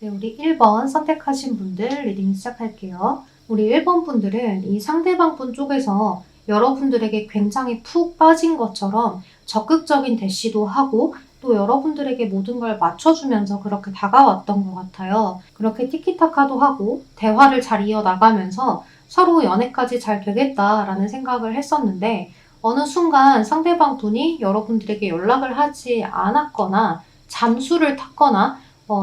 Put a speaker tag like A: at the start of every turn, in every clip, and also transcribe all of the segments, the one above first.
A: 네, 우리 1번 선택하신 분들 리딩 시작할게요. 우리 1번 분들은 이 상대방 분 쪽에서 여러분들에게 굉장히 푹 빠진 것처럼 적극적인 대시도 하고 또 여러분들에게 모든 걸 맞춰주면서 그렇게 다가왔던 것 같아요. 그렇게 티키타카도 하고 대화를 잘 이어나가면서 서로 연애까지 잘 되겠다라는 생각을 했었는데 어느 순간 상대방 분이 여러분들에게 연락을 하지 않았거나 잠수를 탔거나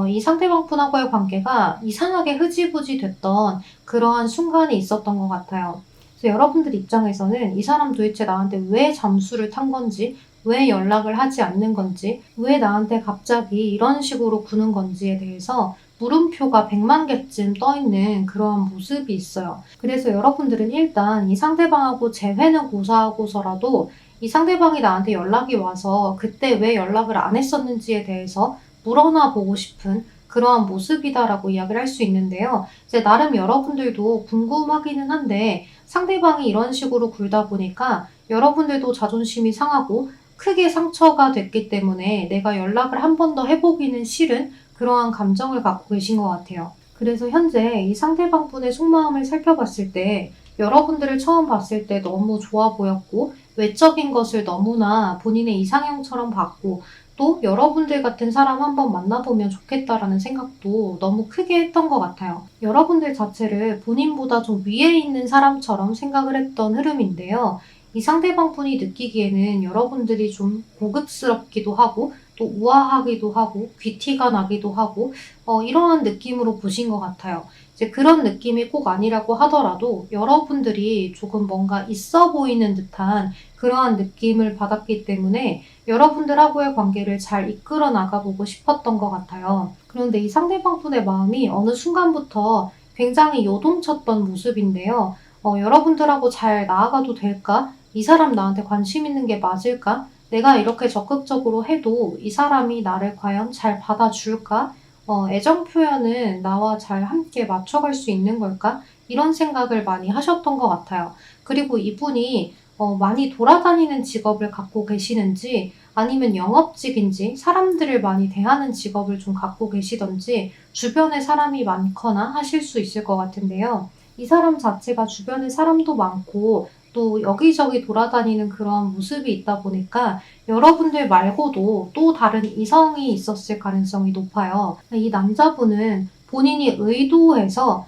A: 이 상대방 분하고의 관계가 이상하게 흐지부지 됐던 그러한 순간이 있었던 것 같아요. 그래서 여러분들 입장에서는 이 사람 도대체 나한테 왜 잠수를 탄 건지, 왜 연락을 하지 않는 건지, 왜 나한테 갑자기 이런 식으로 구는 건지에 대해서 물음표가 100만 개쯤 떠있는 그러한 모습이 있어요. 그래서 여러분들은 일단 이 상대방하고 재회는 고사하고서라도 이 상대방이 나한테 연락이 와서 그때 왜 연락을 안 했었는지에 대해서 물어나 보고 싶은 그러한 모습이다라고 이야기를 할 수 있는데요. 이제 나름 여러분들도 궁금하기는 한데 상대방이 이런 식으로 굴다 보니까 여러분들도 자존심이 상하고 크게 상처가 됐기 때문에 내가 연락을 한 번 더 해보기는 싫은 그러한 감정을 갖고 계신 것 같아요. 그래서 현재 이 상대방 분의 속마음을 살펴봤을 때 여러분들을 처음 봤을 때 너무 좋아 보였고 외적인 것을 너무나 본인의 이상형처럼 봤고 또 여러분들 같은 사람 한번 만나보면 좋겠다라는 생각도 너무 크게 했던 것 같아요. 여러분들 자체를 본인보다 좀 위에 있는 사람처럼 생각을 했던 흐름인데요. 이 상대방 분이 느끼기에는 여러분들이 좀 고급스럽기도 하고 또 우아하기도 하고 귀티가 나기도 하고 이러한 느낌으로 보신 것 같아요. 이제 그런 느낌이 꼭 아니라고 하더라도 여러분들이 조금 뭔가 있어 보이는 듯한 그러한 느낌을 받았기 때문에 여러분들하고의 관계를 잘 이끌어 나가보고 싶었던 것 같아요. 그런데 이 상대방 분의 마음이 어느 순간부터 굉장히 요동쳤던 모습인데요. 여러분들하고 잘 나아가도 될까? 이 사람 나한테 관심 있는 게 맞을까? 내가 이렇게 적극적으로 해도 이 사람이 나를 과연 잘 받아줄까? 애정 표현은 나와 잘 함께 맞춰갈 수 있는 걸까? 이런 생각을 많이 하셨던 것 같아요. 그리고 이분이 많이 돌아다니는 직업을 갖고 계시는지 아니면 영업직인지 사람들을 많이 대하는 직업을 좀 갖고 계시던지 주변에 사람이 많거나 하실 수 있을 것 같은데요. 이 사람 자체가 주변에 사람도 많고 또 여기저기 돌아다니는 그런 모습이 있다 보니까 여러분들 말고도 또 다른 이성이 있었을 가능성이 높아요. 이 남자분은 본인이 의도해서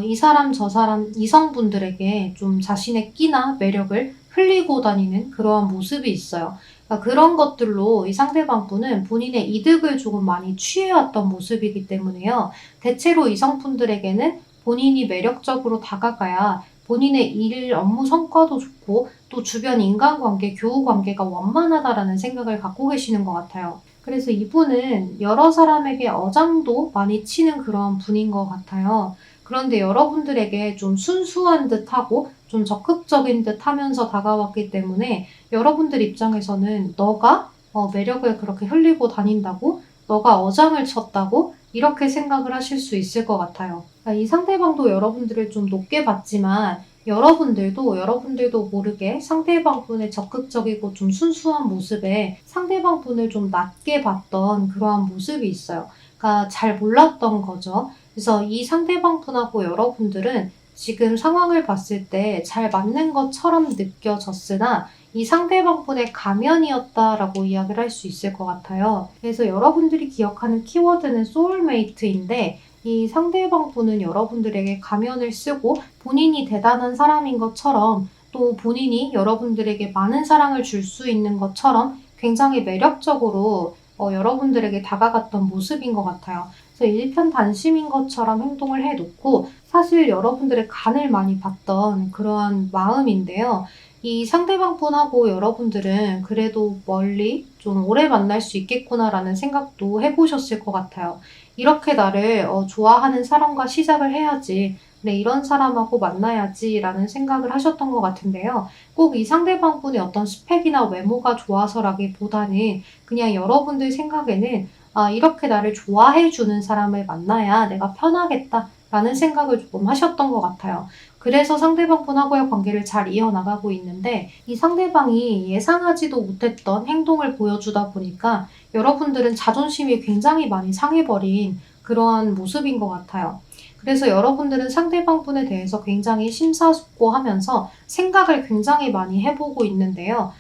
A: 이 사람 저 사람 이성분들에게 좀 자신의 끼나 매력을 흘리고 다니는 그러한 모습이 있어요. 그러니까 그런 것들로 이 상대방 분은 본인의 이득을 조금 많이 취해왔던 모습이기 때문에요. 대체로 이성분들에게는 본인이 매력적으로 다가가야 본인의 일, 업무 성과도 좋고 또 주변 인간관계, 교우관계가 원만하다라는 생각을 갖고 계시는 것 같아요. 그래서 이분은 여러 사람에게 어장도 많이 치는 그런 분인 것 같아요. 그런데 여러분들에게 좀 순수한 듯하고 좀 적극적인 듯 하면서 다가왔기 때문에 여러분들 입장에서는 너가 매력을 그렇게 흘리고 다닌다고? 너가 어장을 쳤다고? 이렇게 생각을 하실 수 있을 것 같아요. 그러니까 이 상대방도 여러분들을 좀 높게 봤지만 여러분들도 모르게 상대방 분의 적극적이고 좀 순수한 모습에 상대방 분을 좀 낮게 봤던 그러한 모습이 있어요. 그러니까 잘 몰랐던 거죠. 그래서 이 상대방 분하고 여러분들은 지금 상황을 봤을 때 잘 맞는 것처럼 느껴졌으나 이 상대방 분의 가면이었다라고 이야기를 할 수 있을 것 같아요. 그래서 여러분들이 기억하는 키워드는 소울메이트인데 이 상대방 분은 여러분들에게 가면을 쓰고 본인이 대단한 사람인 것처럼 또 본인이 여러분들에게 많은 사랑을 줄 수 있는 것처럼 굉장히 매력적으로 여러분들에게 다가갔던 모습인 것 같아요. 그래서 일편단심인 것처럼 행동을 해놓고 사실 여러분들의 간을 많이 봤던 그러한 마음인데요. 이 상대방 분하고 여러분들은 그래도 멀리 좀 오래 만날 수 있겠구나라는 생각도 해보셨을 것 같아요. 이렇게 나를 좋아하는 사람과 시작을 해야지. 네, 이런 사람하고 만나야지라는 생각을 하셨던 것 같은데요. 꼭 이 상대방 분의 어떤 스펙이나 외모가 좋아서라기보다는 그냥 여러분들 생각에는 이렇게 나를 좋아해주는 사람을 만나야 내가 편하겠다라는 생각을 조금 하셨던 것 같아요. 그래서 상대방 분하고의 관계를 잘 이어나가고 있는데 이 상대방이 예상하지도 못했던 행동을 보여주다 보니까 여러분들은 자존심이 굉장히 많이 상해버린 그러한 모습인 것 같아요. 그래서 여러분들은 상대방 분에 대해서 굉장히 심사숙고하면서 생각을 굉장히 많이 해보고 있는데요.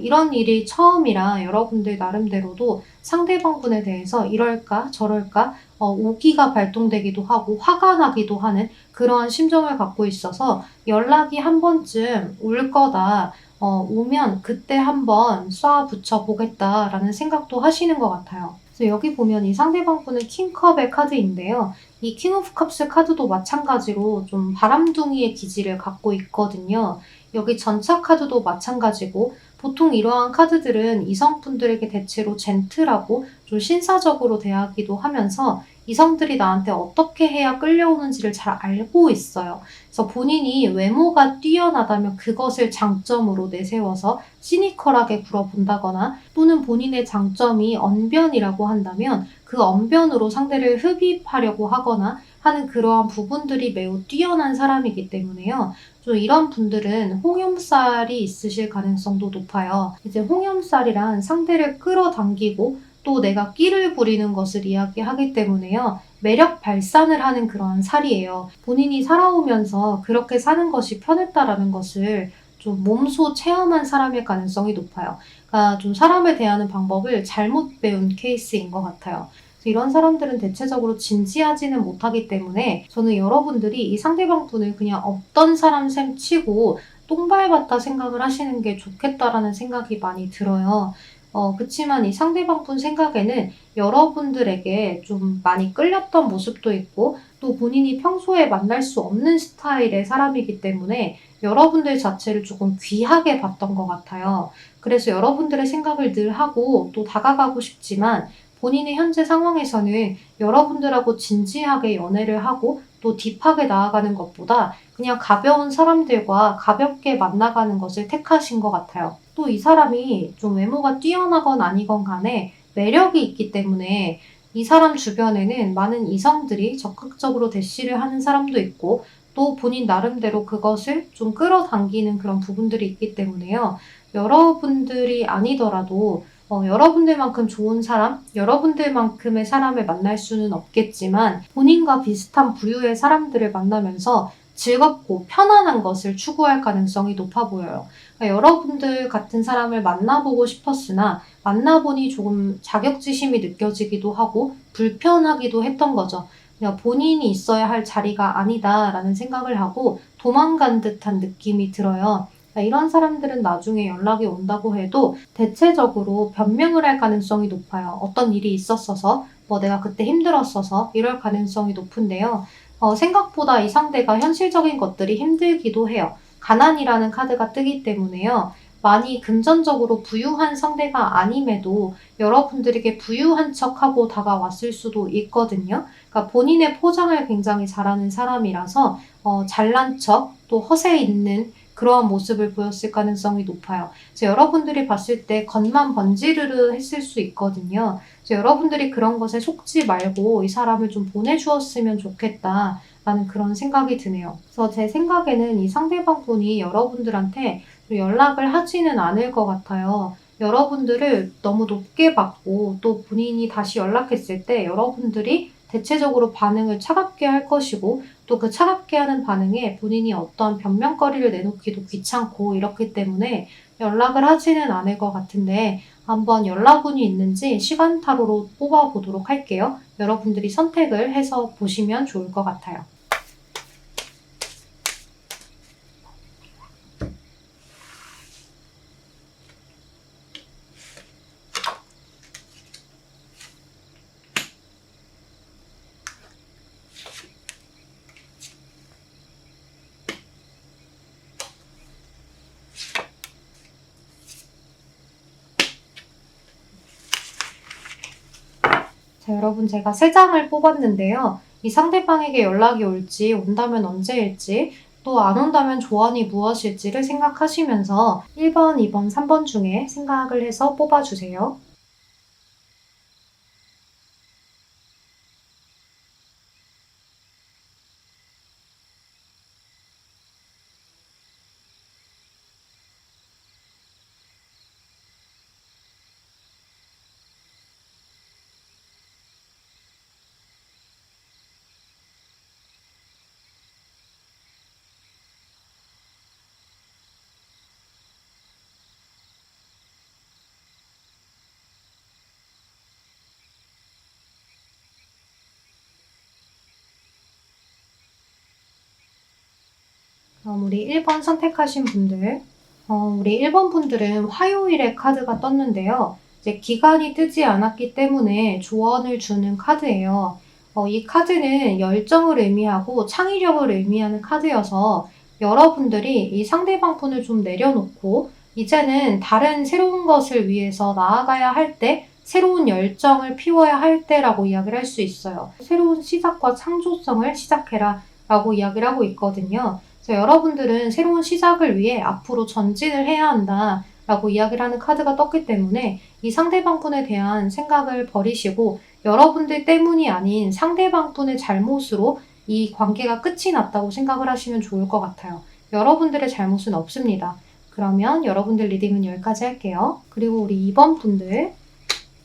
A: 이런 일이 처음이라 여러분들 나름대로도 상대방 분에 대해서 이럴까 저럴까 오기가 발동되기도 하고 화가 나기도 하는 그러한 심정을 갖고 있어서 연락이 한 번쯤 올 거다. 오면 그때 한번 쏴 붙여 보겠다라는 생각도 하시는 것 같아요. 그래서 여기 보면 이 상대방 분은 킹컵의 카드인데요. 이 킹 오브 컵스 카드도 마찬가지로 좀 바람둥이의 기질을 갖고 있거든요. 여기 전차 카드도 마찬가지고 보통 이러한 카드들은 이성분들에게 대체로 젠틀하고 좀 신사적으로 대하기도 하면서 이성들이 나한테 어떻게 해야 끌려오는지를 잘 알고 있어요. 그래서 본인이 외모가 뛰어나다면 그것을 장점으로 내세워서 시니컬하게 굴어본다거나 또는 본인의 장점이 언변이라고 한다면 그 언변으로 상대를 흡입하려고 하거나 하는 그러한 부분들이 매우 뛰어난 사람이기 때문에요. 좀 이런 분들은 홍염살이 있으실 가능성도 높아요. 이제 홍염살이란 상대를 끌어당기고 또 내가 끼를 부리는 것을 이야기하기 때문에요. 매력 발산을 하는 그런 살이에요. 본인이 살아오면서 그렇게 사는 것이 편했다라는 것을 좀 몸소 체험한 사람일 가능성이 높아요. 그러니까 좀 사람을 대하는 방법을 잘못 배운 케이스인 것 같아요. 이런 사람들은 대체적으로 진지하지는 못하기 때문에 저는 여러분들이 이 상대방 분을 그냥 없던 사람 셈 치고 똥밟았다 생각을 하시는 게 좋겠다라는 생각이 많이 들어요. 그치만 이 상대방 분 생각에는 여러분들에게 좀 많이 끌렸던 모습도 있고 또 본인이 평소에 만날 수 없는 스타일의 사람이기 때문에 여러분들 자체를 조금 귀하게 봤던 것 같아요. 그래서 여러분들의 생각을 늘 하고 또 다가가고 싶지만 본인의 현재 상황에서는 여러분들하고 진지하게 연애를 하고 또 딥하게 나아가는 것보다 그냥 가벼운 사람들과 가볍게 만나가는 것을 택하신 것 같아요. 또 이 사람이 좀 외모가 뛰어나건 아니건 간에 매력이 있기 때문에 이 사람 주변에는 많은 이성들이 적극적으로 대시를 하는 사람도 있고 또 본인 나름대로 그것을 좀 끌어당기는 그런 부분들이 있기 때문에요. 여러분들이 아니더라도 여러분들만큼 좋은 사람, 여러분들만큼의 사람을 만날 수는 없겠지만 본인과 비슷한 부류의 사람들을 만나면서 즐겁고 편안한 것을 추구할 가능성이 높아 보여요. 그러니까 여러분들 같은 사람을 만나보고 싶었으나 만나보니 조금 자격지심이 느껴지기도 하고 불편하기도 했던 거죠. 그냥 본인이 있어야 할 자리가 아니다라는 생각을 하고 도망간 듯한 느낌이 들어요. 이런 사람들은 나중에 연락이 온다고 해도 대체적으로 변명을 할 가능성이 높아요. 어떤 일이 있었어서, 내가 그때 힘들었어서 이럴 가능성이 높은데요. 생각보다 이 상대가 현실적인 것들이 힘들기도 해요. 가난이라는 카드가 뜨기 때문에요. 많이 금전적으로 부유한 상대가 아님에도 여러분들에게 부유한 척하고 다가왔을 수도 있거든요. 그러니까 본인의 포장을 굉장히 잘하는 사람이라서 잘난 척, 또 허세 있는 그러한 모습을 보였을 가능성이 높아요. 그래서 여러분들이 봤을 때 겉만 번지르르 했을 수 있거든요. 그래서 여러분들이 그런 것에 속지 말고 이 사람을 좀 보내주었으면 좋겠다라는 그런 생각이 드네요. 그래서 제 생각에는 이 상대방 분이 여러분들한테 연락을 하지는 않을 것 같아요. 여러분들을 너무 높게 받고 또 본인이 다시 연락했을 때 여러분들이 대체적으로 반응을 차갑게 할 것이고 또 그 차갑게 하는 반응에 본인이 어떤 변명거리를 내놓기도 귀찮고 이렇기 때문에 연락을 하지는 않을 것 같은데 한번 연락운이 있는지 시간타로로 뽑아보도록 할게요. 여러분들이 선택을 해서 보시면 좋을 것 같아요. 자, 여러분 제가 3장을 뽑았는데요. 이 상대방에게 연락이 올지, 온다면 언제일지, 또 안 온다면 조언이 무엇일지를 생각하시면서 1번, 2번, 3번 중에 생각을 해서 뽑아주세요. 우리 1번 선택하신 분들, 우리 1번 분들은 화요일에 카드가 떴는데요. 이제 기간이 뜨지 않았기 때문에 조언을 주는 카드예요. 이 카드는 열정을 의미하고 창의력을 의미하는 카드여서 여러분들이 이 상대방 분을 좀 내려놓고 이제는 다른 새로운 것을 위해서 나아가야 할 때, 새로운 열정을 피워야 할 때라고 이야기를 할 수 있어요. 새로운 시작과 창조성을 시작해라 라고 이야기를 하고 있거든요. 그래서 여러분들은 새로운 시작을 위해 앞으로 전진을 해야 한다 라고 이야기를 하는 카드가 떴기 때문에 이 상대방 분에 대한 생각을 버리시고 여러분들 때문이 아닌 상대방 분의 잘못으로 이 관계가 끝이 났다고 생각을 하시면 좋을 것 같아요. 여러분들의 잘못은 없습니다. 그러면 여러분들 리딩은 여기까지 할게요. 그리고 우리 2번 분들,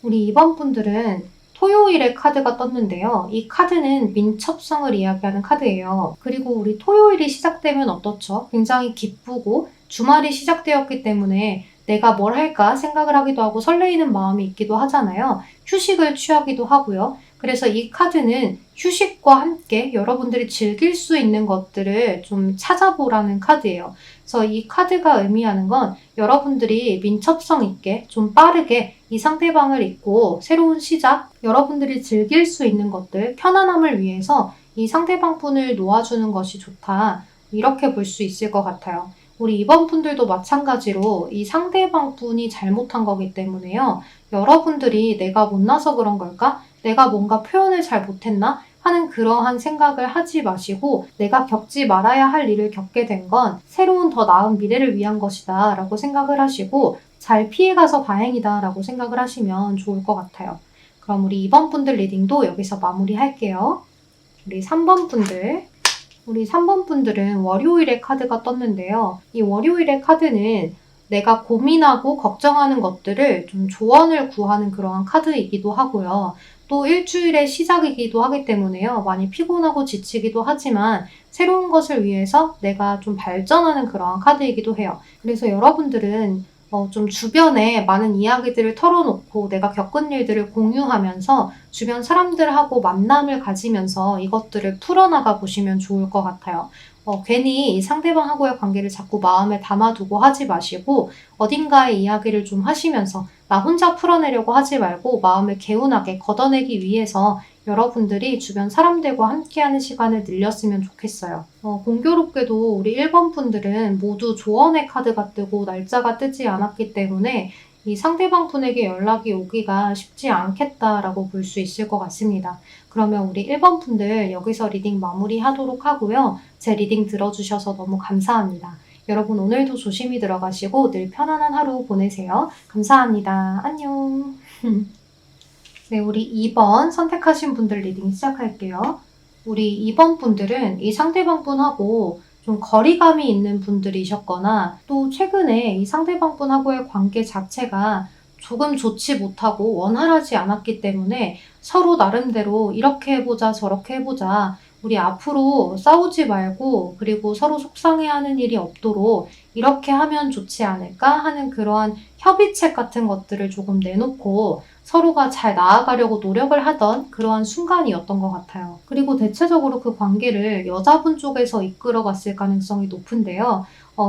A: 우리 2번 분들은 토요일에 카드가 떴는데요. 이 카드는 민첩성을 이야기하는 카드예요. 그리고 우리 토요일이 시작되면 어떻죠? 굉장히 기쁘고 주말이 시작되었기 때문에 내가 뭘 할까 생각을 하기도 하고 설레이는 마음이 있기도 하잖아요. 휴식을 취하기도 하고요. 그래서 이 카드는 휴식과 함께 여러분들이 즐길 수 있는 것들을 좀 찾아보라는 카드예요. 그래서 이 카드가 의미하는 건 여러분들이 민첩성 있게 좀 빠르게 이 상대방을 잊고 새로운 시작, 여러분들이 즐길 수 있는 것들, 편안함을 위해서 이 상대방 분을 놓아주는 것이 좋다. 이렇게 볼 수 있을 것 같아요. 우리 2번 분들도 마찬가지로 이 상대방 분이 잘못한 거기 때문에요. 여러분들이 내가 못나서 그런 걸까? 내가 뭔가 표현을 잘 못했나? 하는 그러한 생각을 하지 마시고 내가 겪지 말아야 할 일을 겪게 된 건 새로운 더 나은 미래를 위한 것이다 라고 생각을 하시고 잘 피해가서 다행이다 라고 생각을 하시면 좋을 것 같아요. 그럼 우리 2번 분들 리딩도 여기서 마무리할게요. 우리 3번 분들, 우리 3번 분들은 월요일에 카드가 떴는데요. 이 월요일의 카드는 내가 고민하고 걱정하는 것들을 좀 조언을 구하는 그러한 카드이기도 하고요. 또 일주일의 시작이기도 하기 때문에요. 많이 피곤하고 지치기도 하지만 새로운 것을 위해서 내가 좀 발전하는 그러한 카드이기도 해요. 그래서 여러분들은 좀 주변에 많은 이야기들을 털어놓고 내가 겪은 일들을 공유하면서 주변 사람들하고 만남을 가지면서 이것들을 풀어나가 보시면 좋을 것 같아요. 괜히 이 상대방하고의 관계를 자꾸 마음에 담아두고 하지 마시고 어딘가에 이야기를 좀 하시면서 나 혼자 풀어내려고 하지 말고 마음을 개운하게 걷어내기 위해서 여러분들이 주변 사람들과 함께하는 시간을 늘렸으면 좋겠어요. 공교롭게도 우리 1번 분들은 모두 조언의 카드가 뜨고 날짜가 뜨지 않았기 때문에 이 상대방 분에게 연락이 오기가 쉽지 않겠다라고 볼 수 있을 것 같습니다. 그러면 우리 1번 분들 여기서 리딩 마무리하도록 하고요. 제 리딩 들어주셔서 너무 감사합니다. 여러분 오늘도 조심히 들어가시고 늘 편안한 하루 보내세요. 감사합니다. 안녕. 네, 우리 2번 선택하신 분들 리딩 시작할게요. 우리 2번 분들은 이 상대방 분하고 좀 거리감이 있는 분들이셨거나 또 최근에 이 상대방 분하고의 관계 자체가 조금 좋지 못하고 원활하지 않았기 때문에 서로 나름대로 이렇게 해보자 저렇게 해보자 우리 앞으로 싸우지 말고 그리고 서로 속상해하는 일이 없도록 이렇게 하면 좋지 않을까 하는 그러한 협의책 같은 것들을 조금 내놓고 서로가 잘 나아가려고 노력을 하던 그러한 순간이었던 것 같아요. 그리고 대체적으로 그 관계를 여자분 쪽에서 이끌어갔을 가능성이 높은데요.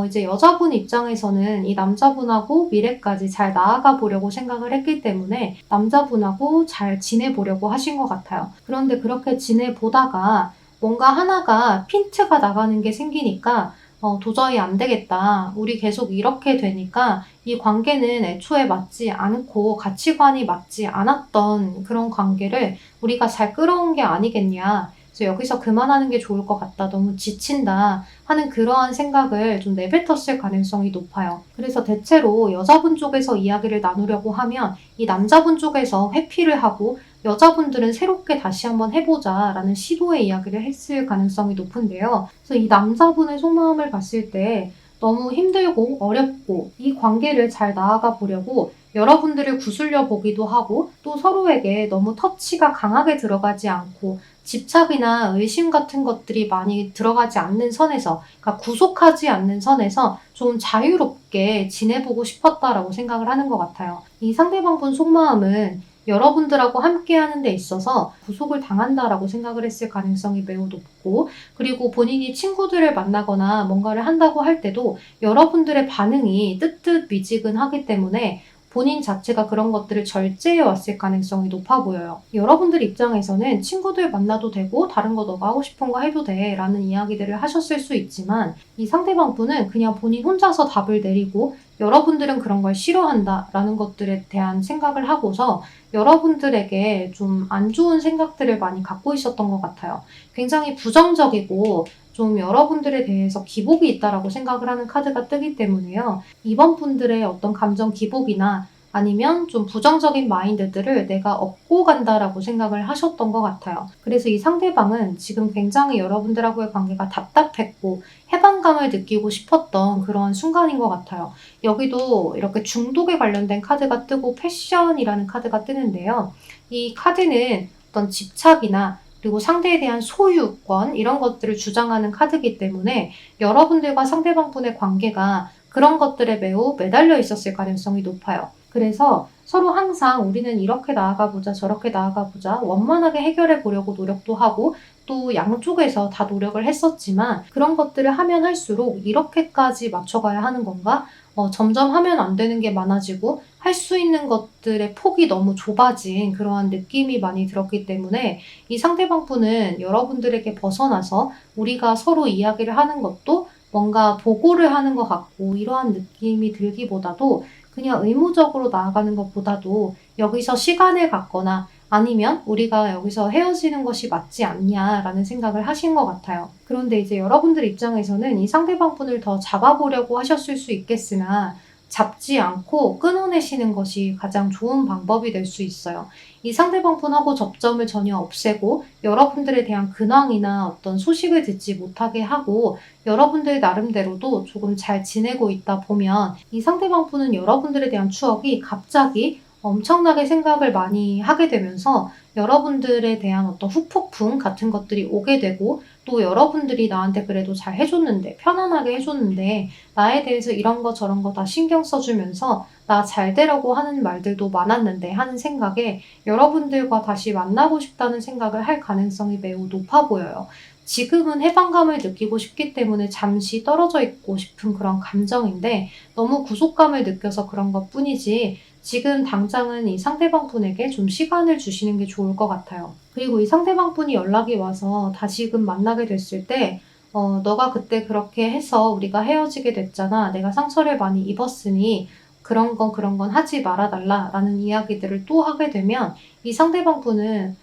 A: 이제 여자분 입장에서는 이 남자분하고 미래까지 잘 나아가 보려고 생각을 했기 때문에 남자분하고 잘 지내보려고 하신 것 같아요. 그런데 그렇게 지내보다가 뭔가 하나가 핀트가 나가는 게 생기니까 도저히 안 되겠다. 우리 계속 이렇게 되니까 이 관계는 애초에 맞지 않고 가치관이 맞지 않았던 그런 관계를 우리가 잘 끌어온 게 아니겠냐. 그래서 여기서 그만하는 게 좋을 것 같다. 너무 지친다. 하는 그러한 생각을 좀 내뱉었을 가능성이 높아요. 그래서 대체로 여자분 쪽에서 이야기를 나누려고 하면 이 남자분 쪽에서 회피를 하고 여자분들은 새롭게 다시 한번 해보자 라는 시도의 이야기를 했을 가능성이 높은데요. 그래서 이 남자분의 속마음을 봤을 때 너무 힘들고 어렵고 이 관계를 잘 나아가 보려고 여러분들을 구슬려 보기도 하고 또 서로에게 너무 터치가 강하게 들어가지 않고 집착이나 의심 같은 것들이 많이 들어가지 않는 선에서, 그러니까 구속하지 않는 선에서 좀 자유롭게 지내보고 싶었다라고 생각을 하는 것 같아요. 이 상대방분 속마음은 여러분들하고 함께 하는 데 있어서 구속을 당한다라고 생각을 했을 가능성이 매우 높고, 그리고 본인이 친구들을 만나거나 뭔가를 한다고 할 때도 여러분들의 반응이 뜨뜻미지근하기 때문에 본인 자체가 그런 것들을 절제해 왔을 가능성이 높아 보여요. 여러분들 입장에서는 친구들 만나도 되고 다른 거 너가 하고 싶은 거 해도 돼 라는 이야기들을 하셨을 수 있지만, 이 상대방 분은 그냥 본인 혼자서 답을 내리고 여러분들은 그런 걸 싫어한다 라는 것들에 대한 생각을 하고서 여러분들에게 좀 안 좋은 생각들을 많이 갖고 있었던 것 같아요. 굉장히 부정적이고 좀 여러분들에 대해서 기복이 있다라고 생각을 하는 카드가 뜨기 때문에요. 이번 분들의 어떤 감정 기복이나 아니면 좀 부정적인 마인드들을 내가 업고 간다라고 생각을 하셨던 것 같아요. 그래서 이 상대방은 지금 굉장히 여러분들하고의 관계가 답답했고 해방감을 느끼고 싶었던 그런 순간인 것 같아요. 여기도 이렇게 중독에 관련된 카드가 뜨고 패션이라는 카드가 뜨는데요. 이 카드는 어떤 집착이나 그리고 상대에 대한 소유권 이런 것들을 주장하는 카드이기 때문에 여러분들과 상대방분의 관계가 그런 것들에 매우 매달려 있었을 가능성이 높아요. 그래서 서로 항상 우리는 이렇게 나아가보자 저렇게 나아가보자 원만하게 해결해 보려고 노력도 하고 또 양쪽에서 다 노력을 했었지만, 그런 것들을 하면 할수록 이렇게까지 맞춰가야 하는 건가? 점점 하면 안 되는 게 많아지고 할 수 있는 것들의 폭이 너무 좁아진 그러한 느낌이 많이 들었기 때문에 이 상대방 분은 여러분들에게 벗어나서 우리가 서로 이야기를 하는 것도 뭔가 보고를 하는 것 같고 이러한 느낌이 들기보다도 그냥 의무적으로 나아가는 것보다도 여기서 시간을 갖거나 아니면 우리가 여기서 헤어지는 것이 맞지 않냐라는 생각을 하신 것 같아요. 그런데 이제 여러분들 입장에서는 이 상대방 분을 더 잡아보려고 하셨을 수 있겠으나 잡지 않고 끊어내시는 것이 가장 좋은 방법이 될 수 있어요. 이 상대방 분하고 접점을 전혀 없애고 여러분들에 대한 근황이나 어떤 소식을 듣지 못하게 하고 여러분들 나름대로도 조금 잘 지내고 있다 보면 이 상대방 분은 여러분들에 대한 추억이 갑자기 엄청나게 생각을 많이 하게 되면서 여러분들에 대한 어떤 후폭풍 같은 것들이 오게 되고, 또 여러분들이 나한테 그래도 잘 해줬는데 편안하게 해줬는데 나에 대해서 이런 거 저런 거 다 신경 써주면서 나 잘 되려고 하는 말들도 많았는데 하는 생각에 여러분들과 다시 만나고 싶다는 생각을 할 가능성이 매우 높아 보여요. 지금은 해방감을 느끼고 싶기 때문에 잠시 떨어져 있고 싶은 그런 감정인데 너무 구속감을 느껴서 그런 것 뿐이지, 지금 당장은 이 상대방 분에게 좀 시간을 주시는 게 좋을 것 같아요. 그리고 이 상대방 분이 연락이 와서 다시금 만나게 됐을 때 너가 그때 그렇게 해서 우리가 헤어지게 됐잖아. 내가 상처를 많이 입었으니 그런 건 하지 말아달라 라는 이야기들을 또 하게 되면 이 상대방 분은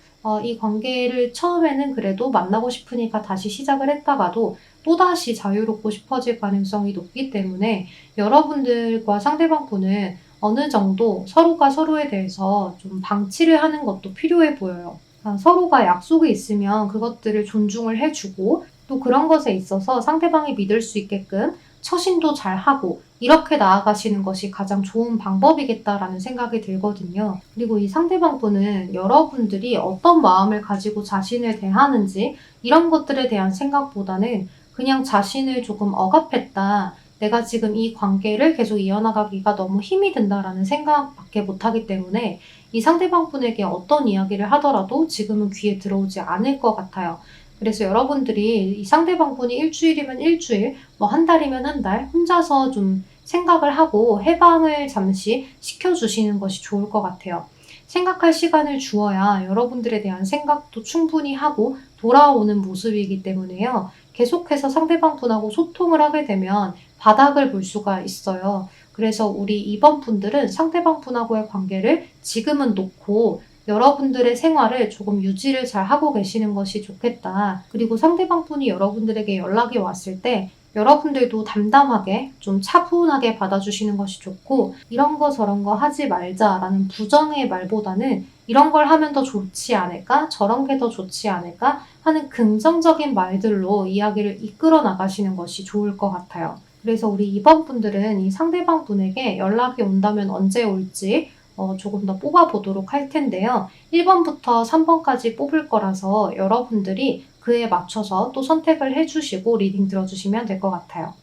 A: 이 관계를 처음에는 그래도 만나고 싶으니까 다시 시작을 했다가도 또다시 자유롭고 싶어질 가능성이 높기 때문에 여러분들과 상대방 분은 어느 정도 서로가 서로에 대해서 좀 방치를 하는 것도 필요해 보여요. 서로가 약속이 있으면 그것들을 존중을 해주고 또 그런 것에 있어서 상대방이 믿을 수 있게끔 처신도 잘하고 이렇게 나아가시는 것이 가장 좋은 방법이겠다라는 생각이 들거든요. 그리고 이 상대방 분은 여러분들이 어떤 마음을 가지고 자신을 대하는지 이런 것들에 대한 생각보다는 그냥 자신을 조금 억압했다, 내가 지금 이 관계를 계속 이어나가기가 너무 힘이 든다라는 생각밖에 못하기 때문에 이 상대방 분에게 어떤 이야기를 하더라도 지금은 귀에 들어오지 않을 것 같아요. 그래서 여러분들이 이 상대방 분이 일주일이면 일주일, 뭐 한 달이면 한 달 혼자서 좀 생각을 하고 해방을 잠시 시켜주시는 것이 좋을 것 같아요. 생각할 시간을 주어야 여러분들에 대한 생각도 충분히 하고 돌아오는 모습이기 때문에요. 계속해서 상대방 분하고 소통을 하게 되면 바닥을 볼 수가 있어요. 그래서 우리 이번 분들은 상대방 분하고의 관계를 지금은 놓고 여러분들의 생활을 조금 유지를 잘 하고 계시는 것이 좋겠다. 그리고 상대방 분이 여러분들에게 연락이 왔을 때 여러분들도 담담하게 좀 차분하게 받아주시는 것이 좋고, 이런 거 저런 거 하지 말자라는 부정의 말보다는 이런 걸 하면 더 좋지 않을까? 저런 게 더 좋지 않을까? 하는 긍정적인 말들로 이야기를 이끌어 나가시는 것이 좋을 것 같아요. 그래서 우리 이번 분들은 이 상대방 분에게 연락이 온다면 언제 올지 조금 더 뽑아보도록 할 텐데요. 1번부터 3번까지 뽑을 거라서 여러분들이 그에 맞춰서 또 선택을 해주시고 리딩 들어주시면 될 것 같아요.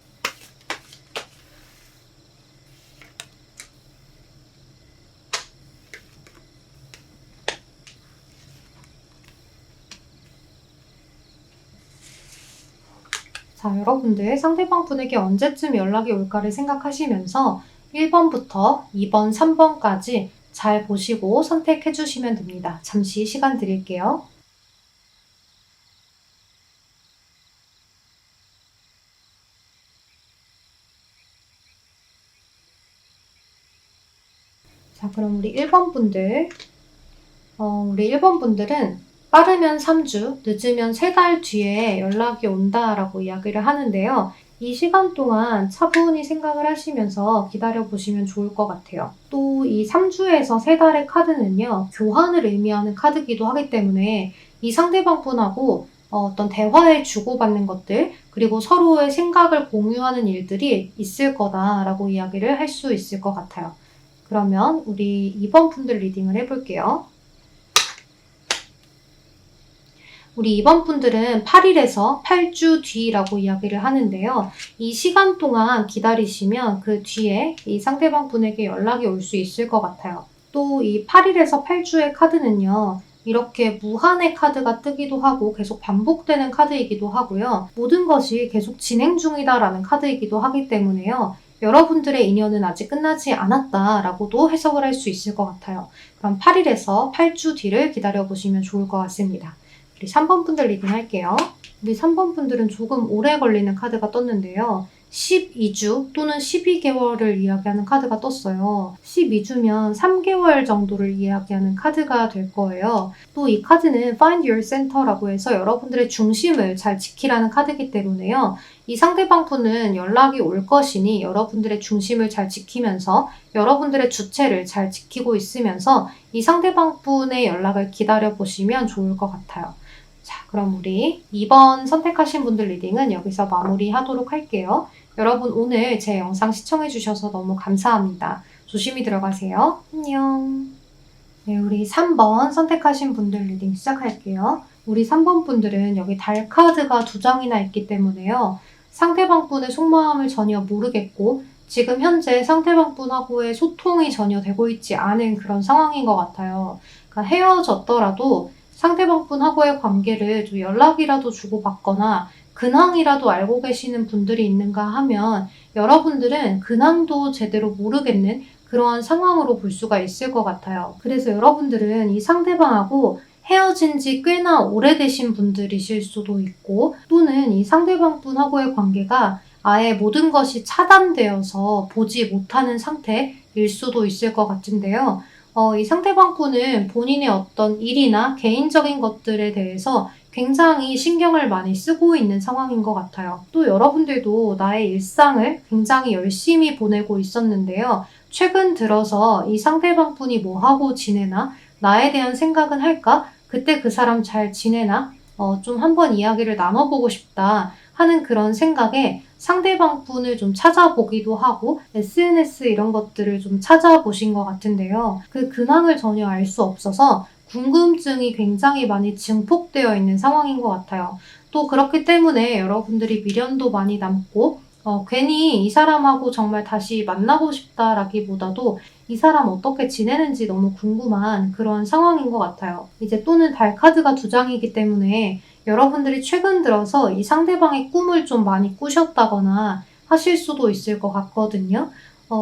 A: 자, 여러분들 상대방 분에게 언제쯤 연락이 올까를 생각하시면서 1번부터 2번, 3번까지 잘 보시고 선택해 주시면 됩니다. 잠시 시간 드릴게요. 자, 그럼 우리 1번 분들, 우리 1번 분들은 빠르면 3주, 늦으면 3달 뒤에 연락이 온다라고 이야기를 하는데요. 이 시간 동안 차분히 생각을 하시면서 기다려 보시면 좋을 것 같아요. 또 이 3주에서 3달의 카드는요, 교환을 의미하는 카드이기도 하기 때문에 이 상대방 분하고 어떤 대화에 주고받는 것들, 그리고 서로의 생각을 공유하는 일들이 있을 거다라고 이야기를 할 수 있을 것 같아요. 그러면 우리 2번 분들 리딩을 해볼게요. 우리 2번 분들은 8일에서 8주 뒤라고 이야기를 하는데요. 이 시간 동안 기다리시면 그 뒤에 이 상대방 분에게 연락이 올 수 있을 것 같아요. 또 이 8일에서 8주의 카드는요. 이렇게 무한의 카드가 뜨기도 하고 계속 반복되는 카드이기도 하고요. 모든 것이 계속 진행 중이다라는 카드이기도 하기 때문에요. 여러분들의 인연은 아직 끝나지 않았다라고도 해석을 할 수 있을 것 같아요. 그럼 8일에서 8주 뒤를 기다려보시면 좋을 것 같습니다. 우리 3번 분들 리딩 할게요. 우리 3번 분들은 조금 오래 걸리는 카드가 떴는데요. 12주 또는 12개월을 이야기하는 카드가 떴어요. 12주면 3개월 정도를 이야기하는 카드가 될 거예요. 또 이 카드는 Find Your Center라고 해서 여러분들의 중심을 잘 지키라는 카드이기 때문에요. 이 상대방 분은 연락이 올 것이니 여러분들의 중심을 잘 지키면서 여러분들의 주체를 잘 지키고 있으면서 이 상대방 분의 연락을 기다려보시면 좋을 것 같아요. 자, 그럼 우리 2번 선택하신 분들 리딩은 여기서 마무리하도록 할게요. 여러분 오늘 제 영상 시청해주셔서 너무 감사합니다. 조심히 들어가세요. 안녕. 네, 우리 3번 선택하신 분들 리딩 시작할게요. 우리 3번 분들은 여기 달 카드가 2장이나 있기 때문에요. 상대방 분의 속마음을 전혀 모르겠고 지금 현재 상대방 분하고의 소통이 전혀 되고 있지 않은 그런 상황인 것 같아요. 그러니까 헤어졌더라도 상대방 분하고의 관계를 좀 연락이라도 주고받거나 근황이라도 알고 계시는 분들이 있는가 하면 여러분들은 근황도 제대로 모르겠는 그러한 상황으로 볼 수가 있을 것 같아요. 그래서 여러분들은 이 상대방하고 헤어진 지 꽤나 오래되신 분들이실 수도 있고 또는 이 상대방 분하고의 관계가 아예 모든 것이 차단되어서 보지 못하는 상태일 수도 있을 것 같은데요. 이 상대방 분은 본인의 어떤 일이나 개인적인 것들에 대해서 굉장히 신경을 많이 쓰고 있는 상황인 것 같아요. 또 여러분들도 나의 일상을 굉장히 열심히 보내고 있었는데요. 최근 들어서 이 상대방 분이 뭐 하고 지내나? 나에 대한 생각은 할까? 그때 그 사람 잘 지내나? 좀 한번 이야기를 나눠보고 싶다 하는 그런 생각에 상대방 분을 좀 찾아보기도 하고 SNS 이런 것들을 좀 찾아보신 것 같은데요. 그 근황을 전혀 알 수 없어서 궁금증이 굉장히 많이 증폭되어 있는 상황인 것 같아요. 또 그렇기 때문에 여러분들이 미련도 많이 남고 괜히 이 사람하고 정말 다시 만나고 싶다라기보다도 이 사람 어떻게 지내는지 너무 궁금한 그런 상황인 것 같아요. 이제 또는 달 카드가 2장이기 때문에 여러분들이 최근 들어서 이 상대방의 꿈을 좀 많이 꾸셨다거나 하실 수도 있을 것 같거든요.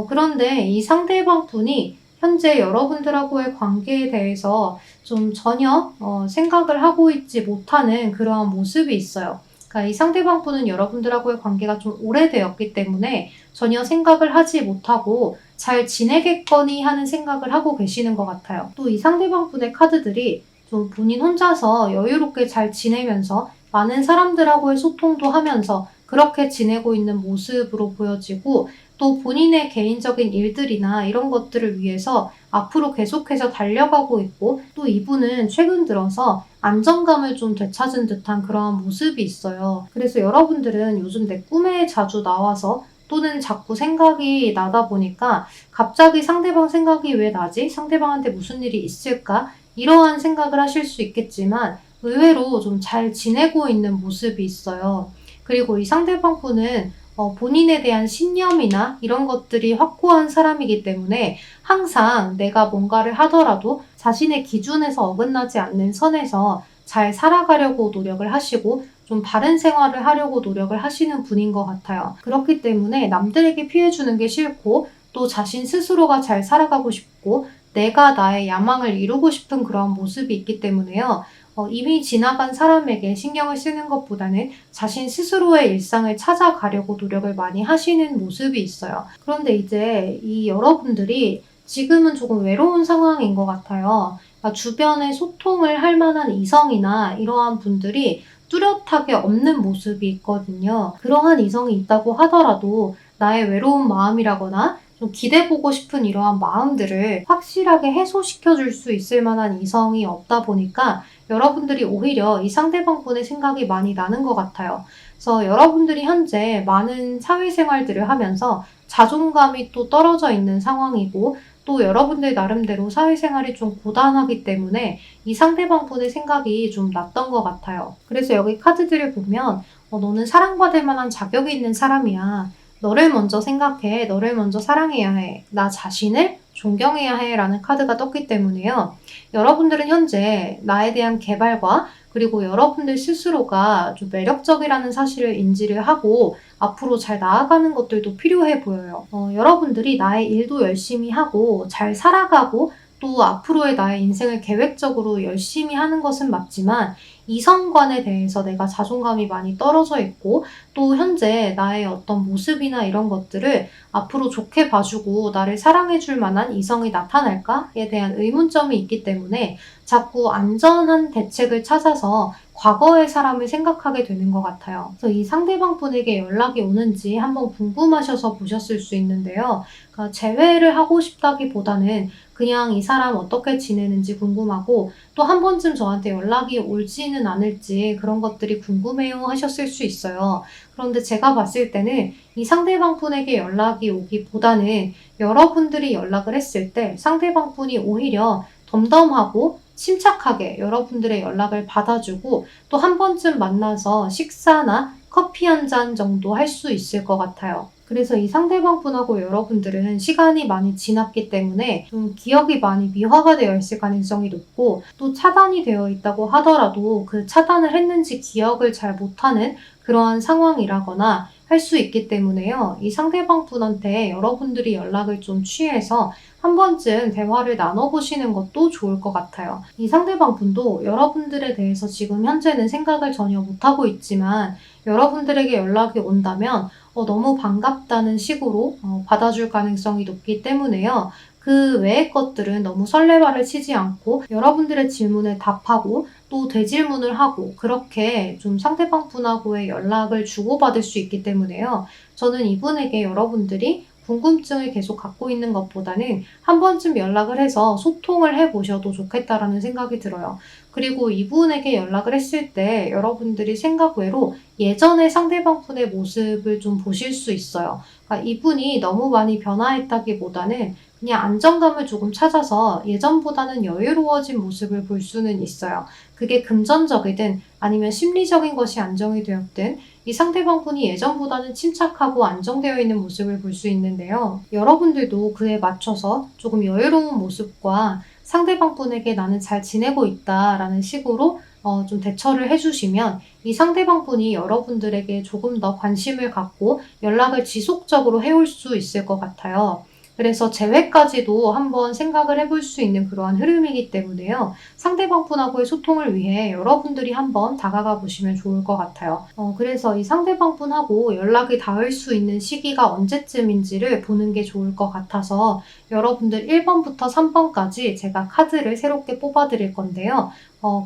A: 그런데 이 상대방 분이 현재 여러분들하고의 관계에 대해서 좀 전혀 생각을 하고 있지 못하는 그러한 모습이 있어요. 그러니까 이 상대방 분은 여러분들하고의 관계가 좀 오래되었기 때문에 전혀 생각을 하지 못하고 잘 지내겠거니 하는 생각을 하고 계시는 것 같아요. 또 이 상대방 분의 카드들이 좀 본인 혼자서 여유롭게 잘 지내면서 많은 사람들하고의 소통도 하면서 그렇게 지내고 있는 모습으로 보여지고 또 본인의 개인적인 일들이나 이런 것들을 위해서 앞으로 계속해서 달려가고 있고 또 이분은 최근 들어서 안정감을 좀 되찾은 듯한 그러한 모습이 있어요. 그래서 여러분들은 요즘 내 꿈에 자주 나와서 또는 자꾸 생각이 나다 보니까 갑자기 상대방 생각이 왜 나지? 상대방한테 무슨 일이 있을까? 이러한 생각을 하실 수 있겠지만 의외로 좀 잘 지내고 있는 모습이 있어요. 그리고 이 상대방 분은 본인에 대한 신념이나 이런 것들이 확고한 사람이기 때문에 항상 내가 뭔가를 하더라도 자신의 기준에서 어긋나지 않는 선에서 잘 살아가려고 노력을 하시고 좀 바른 생활을 하려고 노력을 하시는 분인 것 같아요. 그렇기 때문에 남들에게 피해 주는 게 싫고 또 자신 스스로가 잘 살아가고 싶고 내가 나의 야망을 이루고 싶은 그런 모습이 있기 때문에요. 이미 지나간 사람에게 신경을 쓰는 것보다는 자신 스스로의 일상을 찾아가려고 노력을 많이 하시는 모습이 있어요. 그런데 이제 이 여러분들이 지금은 조금 외로운 상황인 것 같아요. 그러니까 주변에 소통을 할 만한 이성이나 이러한 분들이 뚜렷하게 없는 모습이 있거든요. 그러한 이성이 있다고 하더라도 나의 외로운 마음이라거나 좀 기대보고 싶은 이러한 마음들을 확실하게 해소시켜 줄 수 있을 만한 이성이 없다 보니까 여러분들이 오히려 이 상대방분의 생각이 많이 나는 것 같아요. 그래서 여러분들이 현재 많은 사회생활들을 하면서 자존감이 또 떨어져 있는 상황이고 또 여러분들 나름대로 사회생활이 좀 고단하기 때문에 이 상대방분의 생각이 좀 났던 것 같아요. 그래서 여기 카드들을 보면 너는 사랑받을 만한 자격이 있는 사람이야. 너를 먼저 생각해. 너를 먼저 사랑해야 해. 나 자신을 존경해야 해. 라는 카드가 떴기 때문에요. 여러분들은 현재 나에 대한 개발과 그리고 여러분들 스스로가 좀 매력적이라는 사실을 인지를 하고 앞으로 잘 나아가는 것들도 필요해 보여요. 여러분들이 나의 일도 열심히 하고 잘 살아가고 또 앞으로의 나의 인생을 계획적으로 열심히 하는 것은 맞지만 이성관에 대해서 내가 자존감이 많이 떨어져 있고 또 현재 나의 어떤 모습이나 이런 것들을 앞으로 좋게 봐주고 나를 사랑해줄 만한 이성이 나타날까에 대한 의문점이 있기 때문에 자꾸 안전한 대책을 찾아서 과거의 사람을 생각하게 되는 것 같아요. 그래서 이 상대방 분에게 연락이 오는지 한번 궁금하셔서 보셨을 수 있는데요. 그러니까 재회를 하고 싶다기보다는 그냥 이 사람 어떻게 지내는지 궁금하고 또 한 번쯤 저한테 연락이 올지는 않을지 그런 것들이 궁금해요 하셨을 수 있어요. 그런데 제가 봤을 때는 이 상대방 분에게 연락이 오기보다는 여러분들이 연락을 했을 때 상대방 분이 오히려 덤덤하고 침착하게 여러분들의 연락을 받아주고 또 한 번쯤 만나서 식사나 커피 한 잔 정도 할 수 있을 것 같아요. 그래서 이 상대방 분하고 여러분들은 시간이 많이 지났기 때문에 좀 기억이 많이 미화가 되어 있을 가능성이 높고 또 차단이 되어 있다고 하더라도 그 차단을 했는지 기억을 잘 못하는 그러한 상황이라거나 할 수 있기 때문에요. 이 상대방 분한테 여러분들이 연락을 좀 취해서 한 번쯤 대화를 나눠보시는 것도 좋을 것 같아요. 이 상대방 분도 여러분들에 대해서 지금 현재는 생각을 전혀 못하고 있지만 여러분들에게 연락이 온다면 너무 반갑다는 식으로 받아줄 가능성이 높기 때문에요. 그 외의 것들은 너무 설레발을 치지 않고 여러분들의 질문에 답하고 또 되질문을 하고 그렇게 좀 상대방 분하고의 연락을 주고받을 수 있기 때문에요. 저는 이분에게 여러분들이 궁금증을 계속 갖고 있는 것보다는 한 번쯤 연락을 해서 소통을 해보셔도 좋겠다라는 생각이 들어요. 그리고 이분에게 연락을 했을 때 여러분들이 생각 외로 예전의 상대방 분의 모습을 좀 보실 수 있어요. 그러니까 이분이 너무 많이 변화했다기보다는 그냥 안정감을 조금 찾아서 예전보다는 여유로워진 모습을 볼 수는 있어요. 그게 금전적이든 아니면 심리적인 것이 안정이 되었든 이 상대방 분이 예전보다는 침착하고 안정되어 있는 모습을 볼 수 있는데요. 여러분들도 그에 맞춰서 조금 여유로운 모습과 상대방 분에게 나는 잘 지내고 있다라는 식으로 좀 대처를 해주시면 이 상대방 분이 여러분들에게 조금 더 관심을 갖고 연락을 지속적으로 해올 수 있을 것 같아요. 그래서 재회까지도 한번 생각을 해볼 수 있는 그러한 흐름이기 때문에요. 상대방 분하고의 소통을 위해 여러분들이 한번 다가가 보시면 좋을 것 같아요. 그래서 이 상대방 분하고 연락이 닿을 수 있는 시기가 언제쯤인지를 보는 게 좋을 것 같아서 여러분들 1번부터 3번까지 제가 카드를 새롭게 뽑아 드릴 건데요.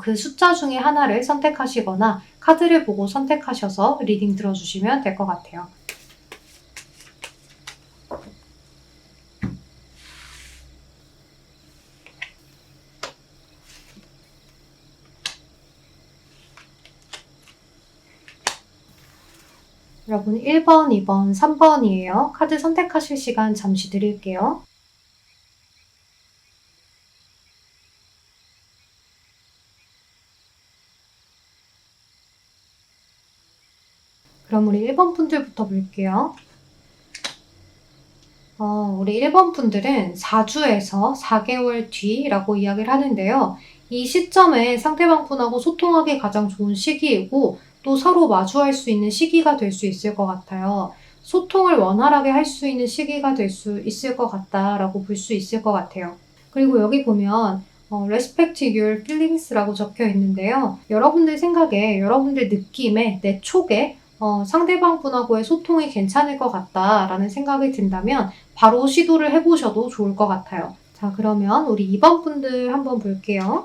A: 그 숫자 중에 하나를 선택하시거나 카드를 보고 선택하셔서 리딩 들어주시면 될 것 같아요. 여러분 1번, 2번, 3번이에요. 카드 선택하실 시간 잠시 드릴게요. 그럼 우리 1번 분들부터 볼게요. 우리 1번 분들은 4주에서 4개월 뒤라고 이야기를 하는데요. 이 시점에 상대방 분하고 소통하기 가장 좋은 시기이고 또 서로 마주할 수 있는 시기가 될 수 있을 것 같아요. 소통을 원활하게 할 수 있는 시기가 될 수 있을 것 같다라고 볼 수 있을 것 같아요. 그리고 여기 보면 respect your feelings라고 적혀 있는데요. 여러분들 생각에, 여러분들 느낌에, 내 촉에 상대방분하고의 소통이 괜찮을 것 같다라는 생각이 든다면 바로 시도를 해보셔도 좋을 것 같아요. 자, 그러면 우리 2번 분들 한번 볼게요.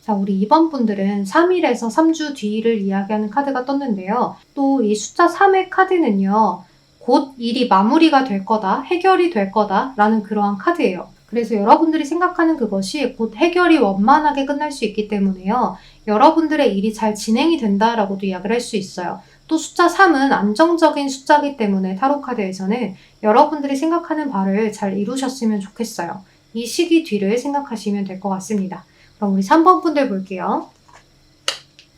A: 자, 우리 2번 분들은 3일에서 3주 뒤를 이야기하는 카드가 떴는데요. 또 이 숫자 3의 카드는요, 곧 일이 마무리가 될 거다, 해결이 될 거다 라는 그러한 카드예요. 그래서 여러분들이 생각하는 그것이 곧 해결이 원만하게 끝날 수 있기 때문에요. 여러분들의 일이 잘 진행이 된다라고도 이야기를 할 수 있어요. 또 숫자 3은 안정적인 숫자이기 때문에 타로 카드에서는 여러분들이 생각하는 바를 잘 이루셨으면 좋겠어요. 이 시기 뒤를 생각하시면 될 것 같습니다. 그럼 우리 3번 분들 볼게요.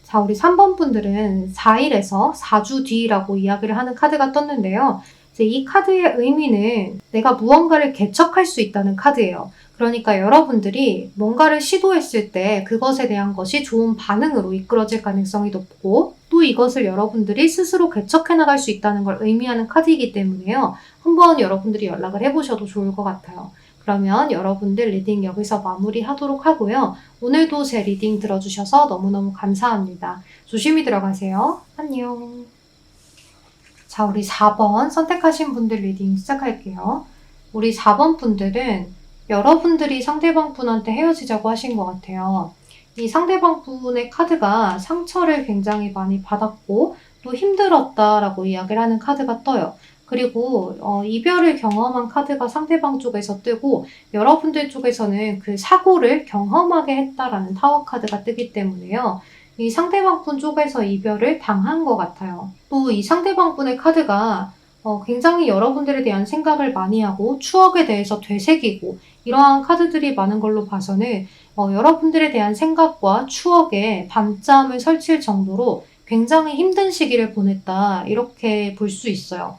A: 자, 우리 3번 분들은 4일에서 4주 뒤라고 이야기를 하는 카드가 떴는데요. 이제 이 카드의 의미는 내가 무언가를 개척할 수 있다는 카드예요. 그러니까 여러분들이 뭔가를 시도했을 때 그것에 대한 것이 좋은 반응으로 이끌어질 가능성이 높고 또 이것을 여러분들이 스스로 개척해 나갈 수 있다는 걸 의미하는 카드이기 때문에요. 한번 여러분들이 연락을 해보셔도 좋을 것 같아요. 그러면 여러분들 리딩 여기서 마무리하도록 하고요. 오늘도 제 리딩 들어주셔서 너무너무 감사합니다. 조심히 들어가세요. 안녕. 자, 우리 4번 선택하신 분들 리딩 시작할게요. 우리 4번 분들은 여러분들이 상대방 분한테 헤어지자고 하신 것 같아요. 이 상대방 분의 카드가 상처를 굉장히 많이 받았고 또 힘들었다라고 이야기를 하는 카드가 떠요. 그리고 이별을 경험한 카드가 상대방 쪽에서 뜨고 여러분들 쪽에서는 그 사고를 경험하게 했다라는 타워 카드가 뜨기 때문에요. 이 상대방 분 쪽에서 이별을 당한 것 같아요. 또 이 상대방 분의 카드가 굉장히 여러분들에 대한 생각을 많이 하고 추억에 대해서 되새기고 이러한 카드들이 많은 걸로 봐서는 여러분들에 대한 생각과 추억에 밤잠을 설칠 정도로 굉장히 힘든 시기를 보냈다 이렇게 볼 수 있어요.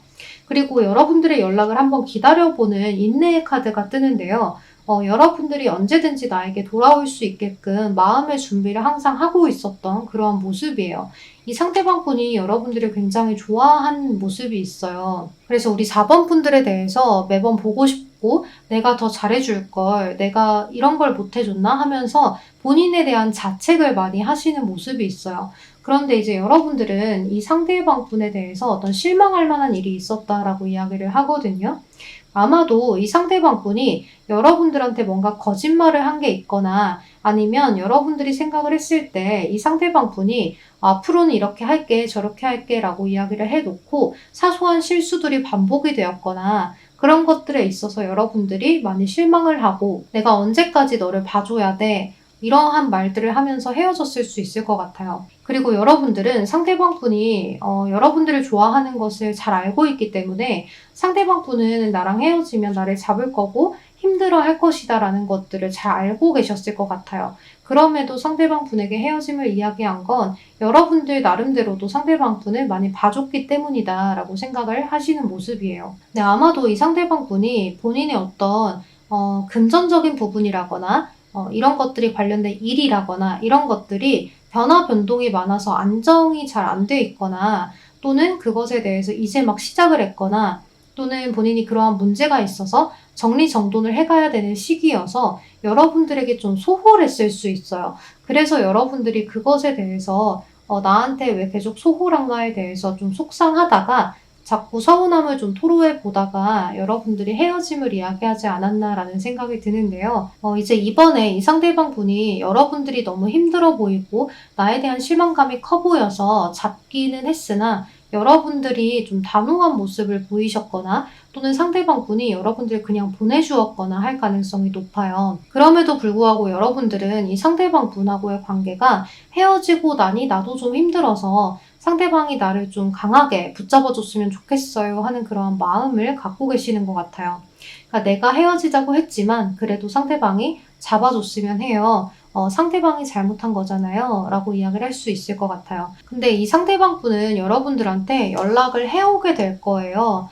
A: 그리고 여러분들의 연락을 한번 기다려보는 인내의 카드가 뜨는데요. 여러분들이 언제든지 나에게 돌아올 수 있게끔 마음의 준비를 항상 하고 있었던 그러한 모습이에요. 이 상대방 분이 여러분들을 굉장히 좋아한 모습이 있어요. 그래서 우리 4번 분들에 대해서 매번 보고 싶고 내가 더 잘해줄 걸, 내가 이런 걸 못해줬나 하면서 본인에 대한 자책을 많이 하시는 모습이 있어요. 그런데 이제 여러분들은 이 상대방 분에 대해서 어떤 실망할 만한 일이 있었다라고 이야기를 하거든요. 아마도 이 상대방 분이 여러분들한테 뭔가 거짓말을 한 게 있거나 아니면 여러분들이 생각을 했을 때 이 상대방 분이 앞으로는 이렇게 할게 저렇게 할게 라고 이야기를 해놓고 사소한 실수들이 반복이 되었거나 그런 것들에 있어서 여러분들이 많이 실망을 하고 내가 언제까지 너를 봐줘야 돼 이러한 말들을 하면서 헤어졌을 수 있을 것 같아요. 그리고 여러분들은 상대방 분이 여러분들을 좋아하는 것을 잘 알고 있기 때문에 상대방 분은 나랑 헤어지면 나를 잡을 거고 힘들어 할 것이다 라는 것들을 잘 알고 계셨을 것 같아요. 그럼에도 상대방 분에게 헤어짐을 이야기한 건 여러분들 나름대로도 상대방 분을 많이 봐줬기 때문이다 라고 생각을 하시는 모습이에요. 네, 아마도 이 상대방 분이 본인의 어떤 금전적인 부분이라거나 이런 것들이 관련된 일이라거나 이런 것들이 변화 변동이 많아서 안정이 잘 안 돼 있거나 또는 그것에 대해서 이제 막 시작을 했거나 또는 본인이 그러한 문제가 있어서 정리정돈을 해가야 되는 시기여서 여러분들에게 좀 소홀했을 수 있어요. 그래서 여러분들이 그것에 대해서 나한테 왜 계속 소홀한가에 대해서 좀 속상하다가 자꾸 서운함을 좀 토로해 보다가 여러분들이 헤어짐을 이야기하지 않았나라는 생각이 드는데요. 이제 이번에 이 상대방 분이 여러분들이 너무 힘들어 보이고 나에 대한 실망감이 커 보여서 잡기는 했으나 여러분들이 좀 단호한 모습을 보이셨거나 또는 상대방 분이 여러분들을 그냥 보내주었거나 할 가능성이 높아요. 그럼에도 불구하고 여러분들은 이 상대방 분하고의 관계가 헤어지고 나니 나도 좀 힘들어서 상대방이 나를 좀 강하게 붙잡아줬으면 좋겠어요 하는 그런 마음을 갖고 계시는 것 같아요. 그러니까 내가 헤어지자고 했지만 그래도 상대방이 잡아줬으면 해요. 상대방이 잘못한 거잖아요 라고 이야기를 할 수 있을 것 같아요. 근데 이 상대방 분은 여러분들한테 연락을 해오게 될 거예요.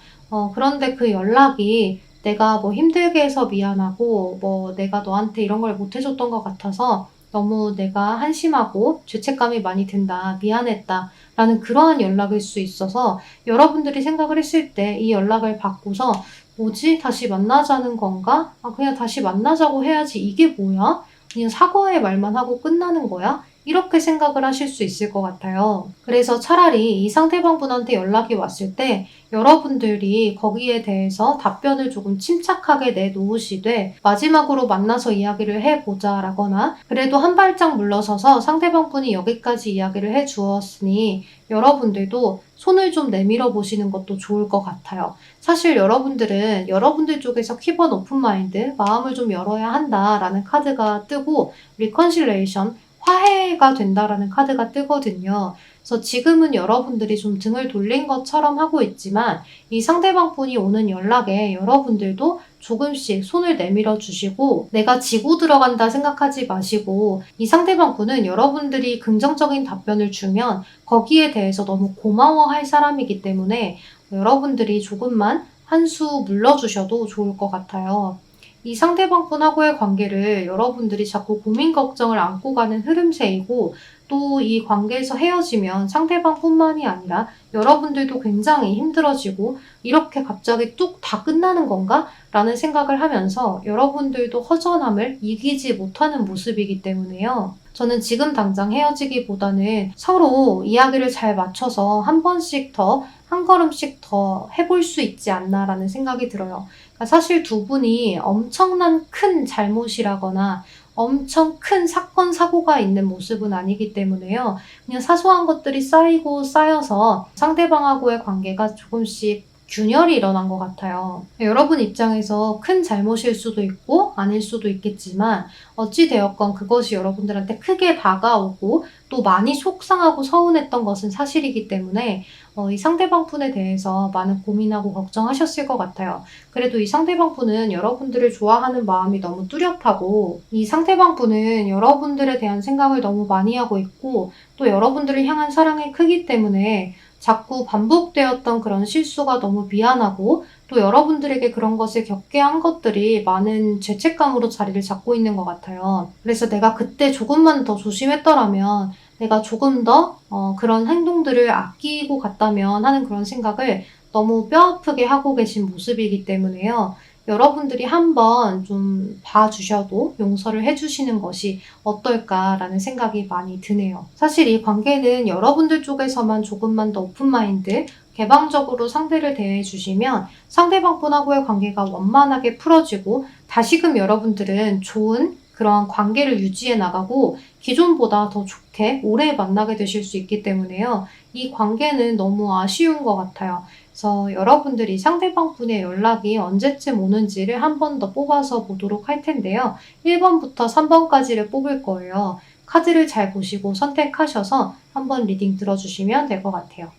A: 그런데 그 연락이 내가 뭐 힘들게 해서 미안하고 뭐 내가 너한테 이런 걸 못 해줬던 것 같아서 너무 내가 한심하고 죄책감이 많이 든다, 미안했다 라는 그러한 연락일 수 있어서 여러분들이 생각을 했을 때 이 연락을 받고서 뭐지? 다시 만나자는 건가? 그냥 다시 만나자고 해야지 이게 뭐야? 그냥 사과의 말만 하고 끝나는 거야? 이렇게 생각을 하실 수 있을 것 같아요. 그래서 차라리 이 상대방분한테 연락이 왔을 때 여러분들이 거기에 대해서 답변을 조금 침착하게 내놓으시되 마지막으로 만나서 이야기를 해보자 라거나 그래도 한 발짝 물러서서 상대방분이 여기까지 이야기를 해주었으니 여러분들도 손을 좀 내밀어 보시는 것도 좋을 것 같아요. 사실 여러분들은 여러분들 쪽에서 keep an open mind, 마음을 좀 열어야 한다라는 카드가 뜨고 reconciliation, 화해가 된다라는 카드가 뜨거든요. 그래서 지금은 여러분들이 좀 등을 돌린 것처럼 하고 있지만 이 상대방 분이 오는 연락에 여러분들도 조금씩 손을 내밀어 주시고 내가 지고 들어간다 생각하지 마시고 이 상대방 분은 여러분들이 긍정적인 답변을 주면 거기에 대해서 너무 고마워할 사람이기 때문에 여러분들이 조금만 한 수 물러주셔도 좋을 것 같아요. 이 상대방 분하고의 관계를 여러분들이 자꾸 고민 걱정을 안고 가는 흐름새이고 또 이 관계에서 헤어지면 상대방뿐만이 아니라 여러분들도 굉장히 힘들어지고 이렇게 갑자기 뚝 다 끝나는 건가? 라는 생각을 하면서 여러분들도 허전함을 이기지 못하는 모습이기 때문에요. 저는 지금 당장 헤어지기보다는 서로 이야기를 잘 맞춰서 한 번씩 더, 한 걸음씩 더 해볼 수 있지 않나라는 생각이 들어요. 그러니까 사실 두 분이 엄청난 큰 잘못이라거나 엄청 큰 사건, 사고가 있는 모습은 아니기 때문에요. 그냥 사소한 것들이 쌓이고 쌓여서 상대방하고의 관계가 조금씩 균열이 일어난 것 같아요. 여러분 입장에서 큰 잘못일 수도 있고 아닐 수도 있겠지만 어찌되었건 그것이 여러분들한테 크게 다가오고 또 많이 속상하고 서운했던 것은 사실이기 때문에 이 상대방 분에 대해서 많은 고민하고 걱정하셨을 것 같아요. 그래도 이 상대방 분은 여러분들을 좋아하는 마음이 너무 뚜렷하고 이 상대방 분은 여러분들에 대한 생각을 너무 많이 하고 있고 또 여러분들을 향한 사랑이 크기 때문에 자꾸 반복되었던 그런 실수가 너무 미안하고 또 여러분들에게 그런 것을 겪게 한 것들이 많은 죄책감으로 자리를 잡고 있는 것 같아요. 그래서 내가 그때 조금만 더 조심했더라면 내가 조금 더 그런 행동들을 아끼고 갔다면 하는 그런 생각을 너무 뼈아프게 하고 계신 모습이기 때문에요. 여러분들이 한번 좀 봐주셔도 용서를 해주시는 것이 어떨까라는 생각이 많이 드네요. 사실 이 관계는 여러분들 쪽에서만 조금만 더 오픈마인드, 개방적으로 상대를 대해주시면 상대방분하고의 관계가 원만하게 풀어지고 다시금 여러분들은 좋은 그런 관계를 유지해 나가고 기존보다 더 좋게 오래 만나게 되실 수 있기 때문에요. 이 관계는 너무 아쉬운 것 같아요. 그래서 여러분들이 상대방 분의 연락이 언제쯤 오는지를 한 번 더 뽑아서 보도록 할 텐데요. 1번부터 3번까지를 뽑을 거예요. 카드를 잘 보시고 선택하셔서 한번 리딩 들어주시면 될 것 같아요.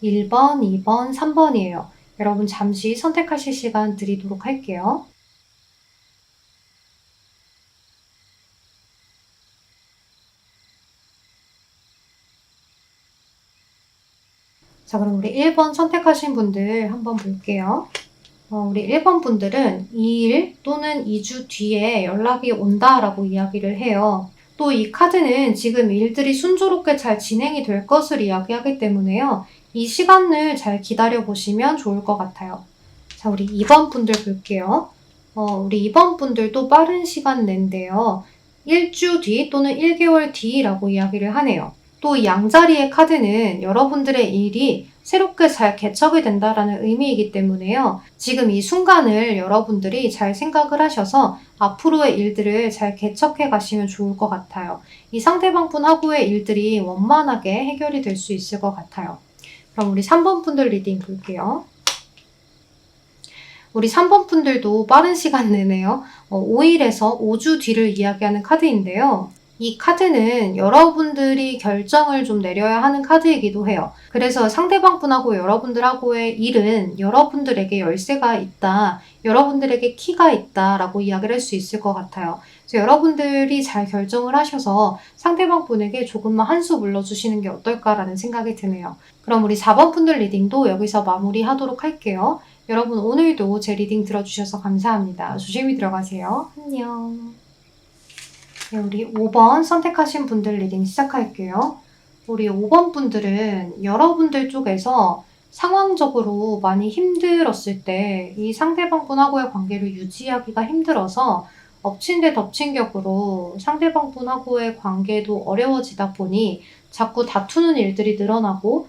A: (1번) (2번) (3번이에요) 여러분 잠시 선택하실 시간 드리도록 할게요. 자, 그럼 우리 1번 선택하신 분들 한번 볼게요. 우리 1번 분들은 2일 또는 2주 뒤에 연락이 온다라고 이야기를 해요. 또 이 카드는 지금 일들이 순조롭게 잘 진행이 될 것을 이야기하기 때문에요. 이 시간을 잘 기다려보시면 좋을 것 같아요. 자, 우리 2번 분들 볼게요. 우리 2번 분들도 빠른 시간 내인데요. 1주 뒤 또는 1개월 뒤라고 이야기를 하네요. 또 이 양자리의 카드는 여러분들의 일이 새롭게 잘 개척이 된다라는 의미이기 때문에요. 지금 이 순간을 여러분들이 잘 생각을 하셔서 앞으로의 일들을 잘 개척해 가시면 좋을 것 같아요. 이 상대방 분하고의 일들이 원만하게 해결이 될 수 있을 것 같아요. 그럼 우리 3번 분들 리딩 볼게요. 우리 3번 분들도 빠른 시간 내네요. 5일에서 5주 뒤를 이야기하는 카드인데요. 이 카드는 여러분들이 결정을 좀 내려야 하는 카드이기도 해요. 그래서 상대방 분하고 여러분들하고의 일은 여러분들에게 열쇠가 있다, 여러분들에게 키가 있다라고 이야기를 할 수 있을 것 같아요. 그래서 여러분들이 잘 결정을 하셔서 상대방 분에게 조금만 한 수 물러주시는 게 어떨까라는 생각이 드네요. 그럼 우리 4번 분들 리딩도 여기서 마무리하도록 할게요. 여러분 오늘도 제 리딩 들어주셔서 감사합니다. 조심히 들어가세요. 안녕. 네, 우리 5번 선택하신 분들 리딩 시작할게요. 우리 5번 분들은 여러분들 쪽에서 상황적으로 많이 힘들었을 때 이 상대방 분하고의 관계를 유지하기가 힘들어서 엎친 데 덮친 격으로 상대방 분하고의 관계도 어려워지다 보니 자꾸 다투는 일들이 늘어나고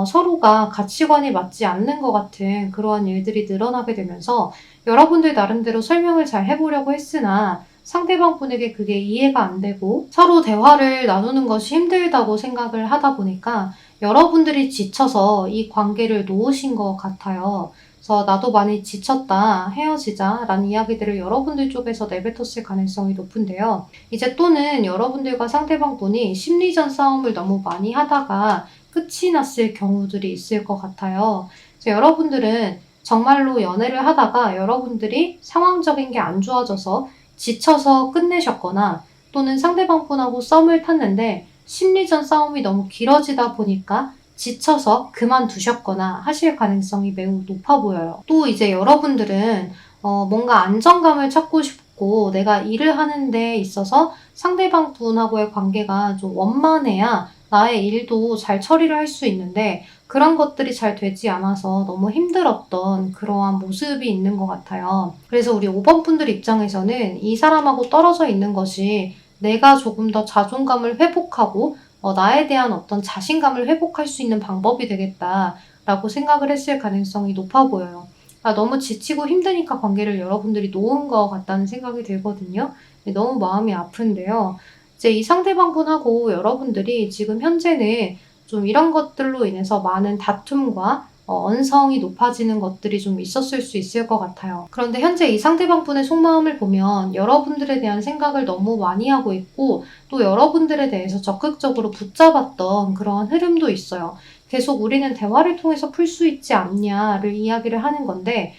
A: 서로가 가치관이 맞지 않는 것 같은 그러한 일들이 늘어나게 되면서 여러분들 나름대로 설명을 잘 해보려고 했으나 상대방 분에게 그게 이해가 안 되고 서로 대화를 나누는 것이 힘들다고 생각을 하다 보니까 여러분들이 지쳐서 이 관계를 놓으신 것 같아요. 그래서 나도 많이 지쳤다, 헤어지자 라는 이야기들을 여러분들 쪽에서 내뱉었을 가능성이 높은데요. 이제 또는 여러분들과 상대방 분이 심리전 싸움을 너무 많이 하다가 끝이 났을 경우들이 있을 것 같아요. 그래서 여러분들은 정말로 연애를 하다가 여러분들이 상황적인 게 안 좋아져서 지쳐서 끝내셨거나 또는 상대방 분하고 썸을 탔는데 심리전 싸움이 너무 길어지다 보니까 지쳐서 그만두셨거나 하실 가능성이 매우 높아 보여요. 또 이제 여러분들은 뭔가 안정감을 찾고 싶고 내가 일을 하는 데 있어서 상대방 분하고의 관계가 좀 원만해야 나의 일도 잘 처리를 할 수 있는데 그런 것들이 잘 되지 않아서 너무 힘들었던 그러한 모습이 있는 것 같아요. 그래서 우리 5번 분들 입장에서는 이 사람하고 떨어져 있는 것이 내가 조금 더 자존감을 회복하고 나에 대한 어떤 자신감을 회복할 수 있는 방법이 되겠다라고 생각을 했을 가능성이 높아 보여요. 너무 지치고 힘드니까 관계를 여러분들이 놓은 것 같다는 생각이 들거든요. 너무 마음이 아픈데요. 이제 이 상대방 분하고 여러분들이 지금 현재는 좀 이런 것들로 인해서 많은 다툼과 언성이 높아지는 것들이 좀 있었을 수 있을 것 같아요. 그런데 현재 이 상대방 분의 속마음을 보면 여러분들에 대한 생각을 너무 많이 하고 있고 또 여러분들에 대해서 적극적으로 붙잡았던 그런 흐름도 있어요. 계속 우리는 대화를 통해서 풀 수 있지 않냐를 이야기를 하는 건데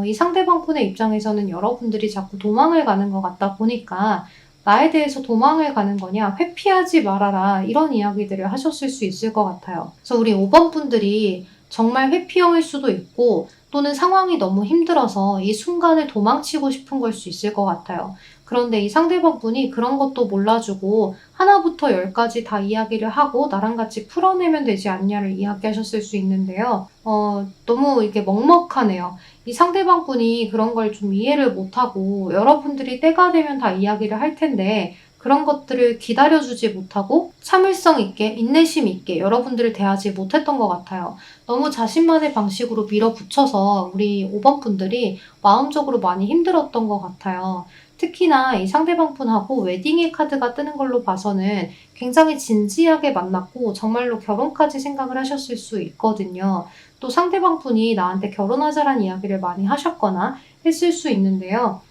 A: 이 상대방 분의 입장에서는 여러분들이 자꾸 도망을 가는 것 같다 보니까 나에 대해서 도망을 가는 거냐, 회피하지 말아라 이런 이야기들을 하셨을 수 있을 것 같아요. 그래서 우리 5번 분들이 정말 회피형일 수도 있고 또는 상황이 너무 힘들어서 이 순간을 도망치고 싶은 걸 수 있을 것 같아요. 그런데 이 상대방 분이 그런 것도 몰라주고 하나부터 열까지 다 이야기를 하고 나랑 같이 풀어내면 되지 않냐를 이야기하셨을 수 있는데요. 너무 이게 먹먹하네요. 이 상대방 분이 그런 걸 좀 이해를 못하고 여러분들이 때가 되면 다 이야기를 할 텐데 그런 것들을 기다려주지 못하고 참을성 있게 인내심 있게 여러분들을 대하지 못했던 것 같아요. 너무 자신만의 방식으로 밀어붙여서 우리 5번 분들이 마음적으로 많이 힘들었던 것 같아요. 특히나 이 상대방 분하고 웨딩의 카드가 뜨는 걸로 봐서는 굉장히 진지하게 만났고 정말로 결혼까지 생각을 하셨을 수 있거든요. 또 상대방 분이 나한테 결혼하자라는 이야기를 많이 하셨거나 했을 수 있는데요.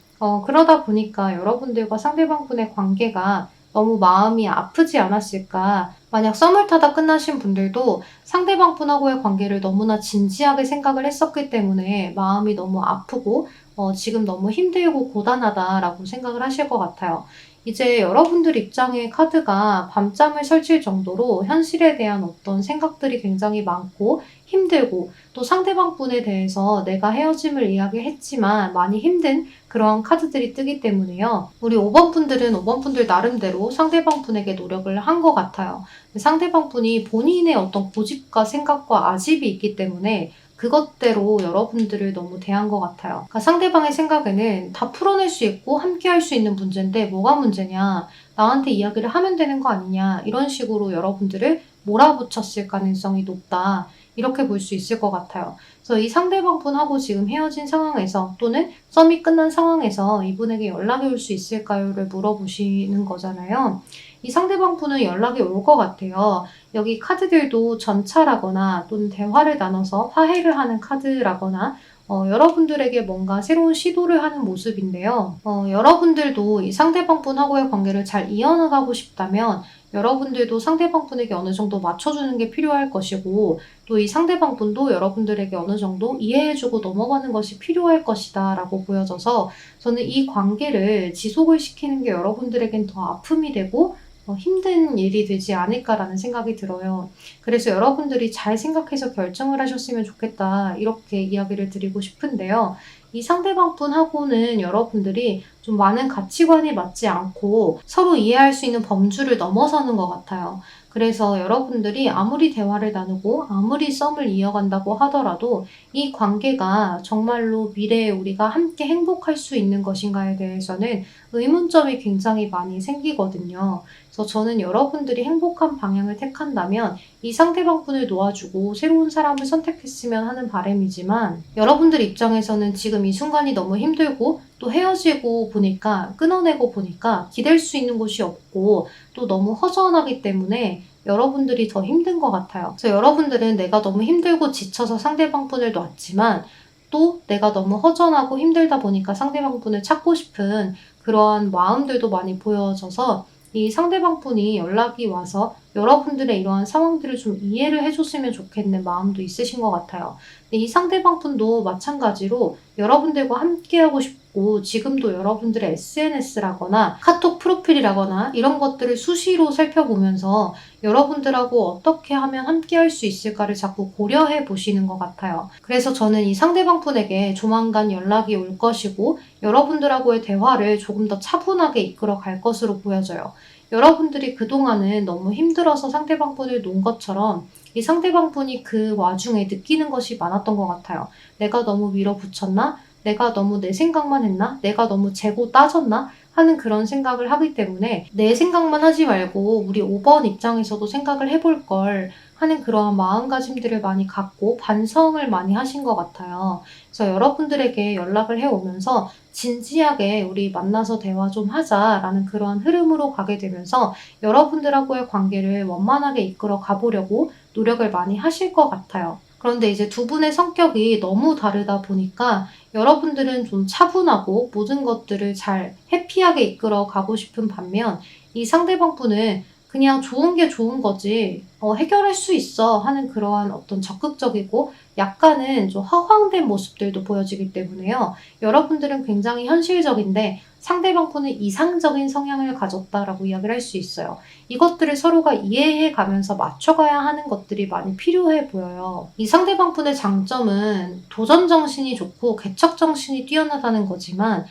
A: 그러다 보니까 여러분들과 상대방 분의 관계가 너무 마음이 아프지 않았을까. 만약 썸을 타다 끝나신 분들도 상대방 분하고의 관계를 너무나 진지하게 생각을 했었기 때문에 마음이 너무 아프고 지금 너무 힘들고 고단하다라고 생각을 하실 것 같아요. 이제 여러분들 입장의 카드가 밤잠을 설칠 정도로 현실에 대한 어떤 생각들이 굉장히 많고 힘들고 또 상대방 분에 대해서 내가 헤어짐을 이야기했지만 많이 힘든 그런 카드들이 뜨기 때문에요. 우리 5번 분들은 5번 분들 나름대로 상대방 분에게 노력을 한 것 같아요. 상대방 분이 본인의 어떤 고집과 생각과 아집이 있기 때문에 그것대로 여러분들을 너무 대한 것 같아요. 그러니까 상대방의 생각에는 다 풀어낼 수 있고 함께 할 수 있는 문제인데 뭐가 문제냐, 나한테 이야기를 하면 되는 거 아니냐 이런 식으로 여러분들을 몰아붙였을 가능성이 높다. 이렇게 볼 수 있을 것 같아요. 그래서 이 상대방 분하고 지금 헤어진 상황에서 또는 썸이 끝난 상황에서 이분에게 연락이 올 수 있을까요?를 물어보시는 거잖아요. 이 상대방 분은 연락이 올 것 같아요. 여기 카드들도 전차라거나 또는 대화를 나눠서 화해를 하는 카드라거나 여러분들에게 뭔가 새로운 시도를 하는 모습인데요. 여러분들도 이 상대방분하고의 관계를 잘 이어나가고 싶다면 여러분들도 상대방분에게 어느 정도 맞춰주는 게 필요할 것이고 또 이 상대방분도 여러분들에게 어느 정도 이해해주고 넘어가는 것이 필요할 것이다 라고 보여져서 저는 이 관계를 지속을 시키는 게 여러분들에겐 더 아픔이 되고 힘든 일이 되지 않을까라는 생각이 들어요. 그래서 여러분들이 잘 생각해서 결정을 하셨으면 좋겠다 이렇게 이야기를 드리고 싶은데요. 이 상대방 분하고는 여러분들이 좀 많은 가치관이 맞지 않고 서로 이해할 수 있는 범주를 넘어서는 것 같아요. 그래서 여러분들이 아무리 대화를 나누고 아무리 썸을 이어간다고 하더라도 이 관계가 정말로 미래에 우리가 함께 행복할 수 있는 것인가에 대해서는 의문점이 굉장히 많이 생기거든요. 그래서 저는 여러분들이 행복한 방향을 택한다면 이 상대방 분을 놓아주고 새로운 사람을 선택했으면 하는 바람이지만 여러분들 입장에서는 지금 이 순간이 너무 힘들고 또 헤어지고 보니까 끊어내고 보니까 기댈 수 있는 곳이 없고 또 너무 허전하기 때문에 여러분들이 더 힘든 것 같아요. 그래서 여러분들은 내가 너무 힘들고 지쳐서 상대방 분을 놨지만 또 내가 너무 허전하고 힘들다 보니까 상대방 분을 찾고 싶은 그러한 마음들도 많이 보여져서 이 상대방 분이 연락이 와서 여러분들의 이러한 상황들을 좀 이해를 해줬으면 좋겠는 마음도 있으신 것 같아요. 근데 이 상대방 분도 마찬가지로 여러분들과 함께하고 싶고 지금도 여러분들의 SNS라거나 카톡 프로필이라거나 이런 것들을 수시로 살펴보면서 여러분들하고 어떻게 하면 함께할 수 있을까를 자꾸 고려해 보시는 것 같아요. 그래서 저는 이 상대방 분에게 조만간 연락이 올 것이고 여러분들하고의 대화를 조금 더 차분하게 이끌어 갈 것으로 보여져요. 여러분들이 그동안은 너무 힘들어서 상대방 분을 놓은 것처럼 이 상대방 분이 그 와중에 느끼는 것이 많았던 것 같아요. 내가 너무 밀어붙였나? 내가 너무 내 생각만 했나? 내가 너무 재고 따졌나? 하는 그런 생각을 하기 때문에 내 생각만 하지 말고 우리 5번 입장에서도 생각을 해볼 걸 하는 그러한 마음가짐들을 많이 갖고 반성을 많이 하신 것 같아요. 그래서 여러분들에게 연락을 해오면서 진지하게 우리 만나서 대화 좀 하자라는 그러한 흐름으로 가게 되면서 여러분들하고의 관계를 원만하게 이끌어 가보려고 노력을 많이 하실 것 같아요. 그런데 이제 두 분의 성격이 너무 다르다 보니까 여러분들은 좀 차분하고 모든 것들을 잘 해피하게 이끌어 가고 싶은 반면 이 상대방 분은 그냥 좋은 게 좋은 거지, 해결할 수 있어 하는 그러한 어떤 적극적이고 약간은 좀 허황된 모습들도 보여지기 때문에요. 여러분들은 굉장히 현실적인데 상대방 분은 이상적인 성향을 가졌다라고 이야기를 할 수 있어요. 이것들을 서로가 이해해 가면서 맞춰가야 하는 것들이 많이 필요해 보여요. 이 상대방 분의 장점은 도전 정신이 좋고 개척 정신이 뛰어나다는 거지만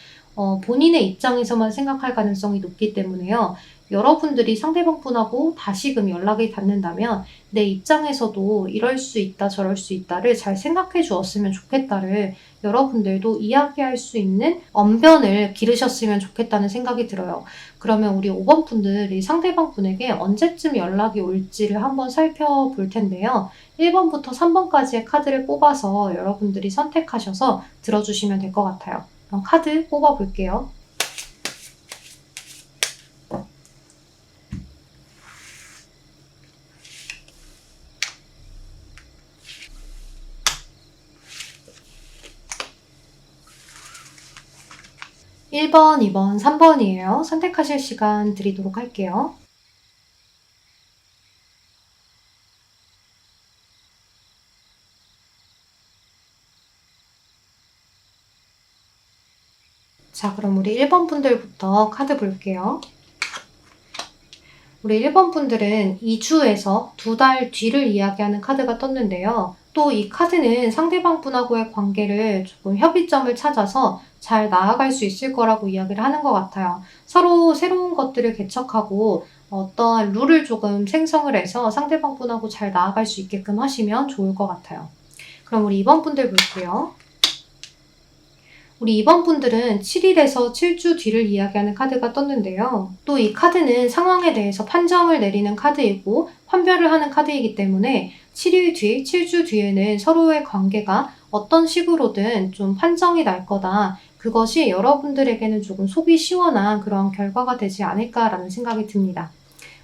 A: 본인의 입장에서만 생각할 가능성이 높기 때문에요. 여러분들이 상대방 분하고 다시금 연락이 닿는다면 내 입장에서도 이럴 수 있다 저럴 수 있다를 잘 생각해 주었으면 좋겠다를 여러분들도 이야기할 수 있는 언변을 기르셨으면 좋겠다는 생각이 들어요. 그러면 우리 5번 분들이 상대방 분에게 언제쯤 연락이 올지를 한번 살펴볼 텐데요. 1번부터 3번까지의 카드를 뽑아서 여러분들이 선택하셔서 들어주시면 될 것 같아요. 그럼 카드 뽑아볼게요. 1번, 2번, 3번이에요. 선택하실 시간 드리도록 할게요. 자, 그럼 우리 1번 분들부터 카드 볼게요. 우리 1번 분들은 2주에서 2달 뒤를 이야기하는 카드가 떴는데요. 또 이 카드는 상대방 분하고의 관계를 조금 협의점을 찾아서 잘 나아갈 수 있을 거라고 이야기를 하는 것 같아요. 서로 새로운 것들을 개척하고 어떠한 룰을 조금 생성을 해서 상대방 분하고 잘 나아갈 수 있게끔 하시면 좋을 것 같아요. 그럼 우리 2번 분들 볼게요. 우리 2번 분들은 7일에서 7주 뒤를 이야기하는 카드가 떴는데요. 또 이 카드는 상황에 대해서 판정을 내리는 카드이고 판별을 하는 카드이기 때문에 7일 뒤, 7주 뒤에는 서로의 관계가 어떤 식으로든 좀 판정이 날 거다. 그것이 여러분들에게는 조금 속이 시원한 그런 결과가 되지 않을까라는 생각이 듭니다.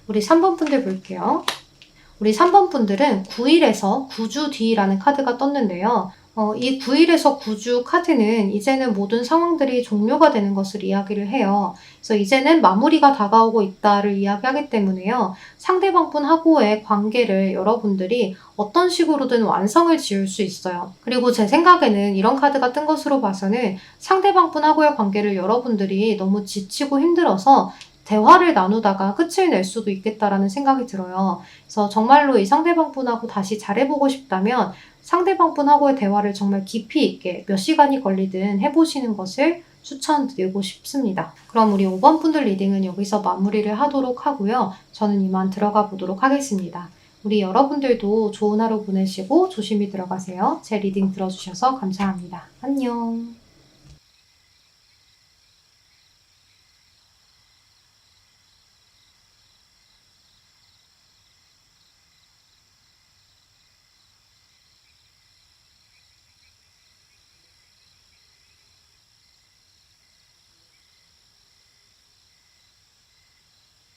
A: 우리 3번 분들 볼게요. 우리 3번 분들은 9일에서 9주 뒤라는 카드가 떴는데요. 이 9일에서 9주 카드는 이제는 모든 상황들이 종료가 되는 것을 이야기를 해요. 그래서 이제는 마무리가 다가오고 있다를 이야기하기 때문에요. 상대방 분하고의 관계를 여러분들이 어떤 식으로든 완성을 지을 수 있어요. 그리고 제 생각에는 이런 카드가 뜬 것으로 봐서는 상대방 분하고의 관계를 여러분들이 너무 지치고 힘들어서 대화를 나누다가 끝을 낼 수도 있겠다라는 생각이 들어요. 그래서 정말로 이 상대방 분하고 다시 잘해보고 싶다면 상대방 분하고의 대화를 정말 깊이 있게 몇 시간이 걸리든 해보시는 것을 추천드리고 싶습니다. 그럼 우리 5번 분들 리딩은 여기서 마무리를 하도록 하고요. 저는 이만 들어가 보도록 하겠습니다. 우리 여러분들도 좋은 하루 보내시고 조심히 들어가세요. 제 리딩 들어주셔서 감사합니다. 안녕.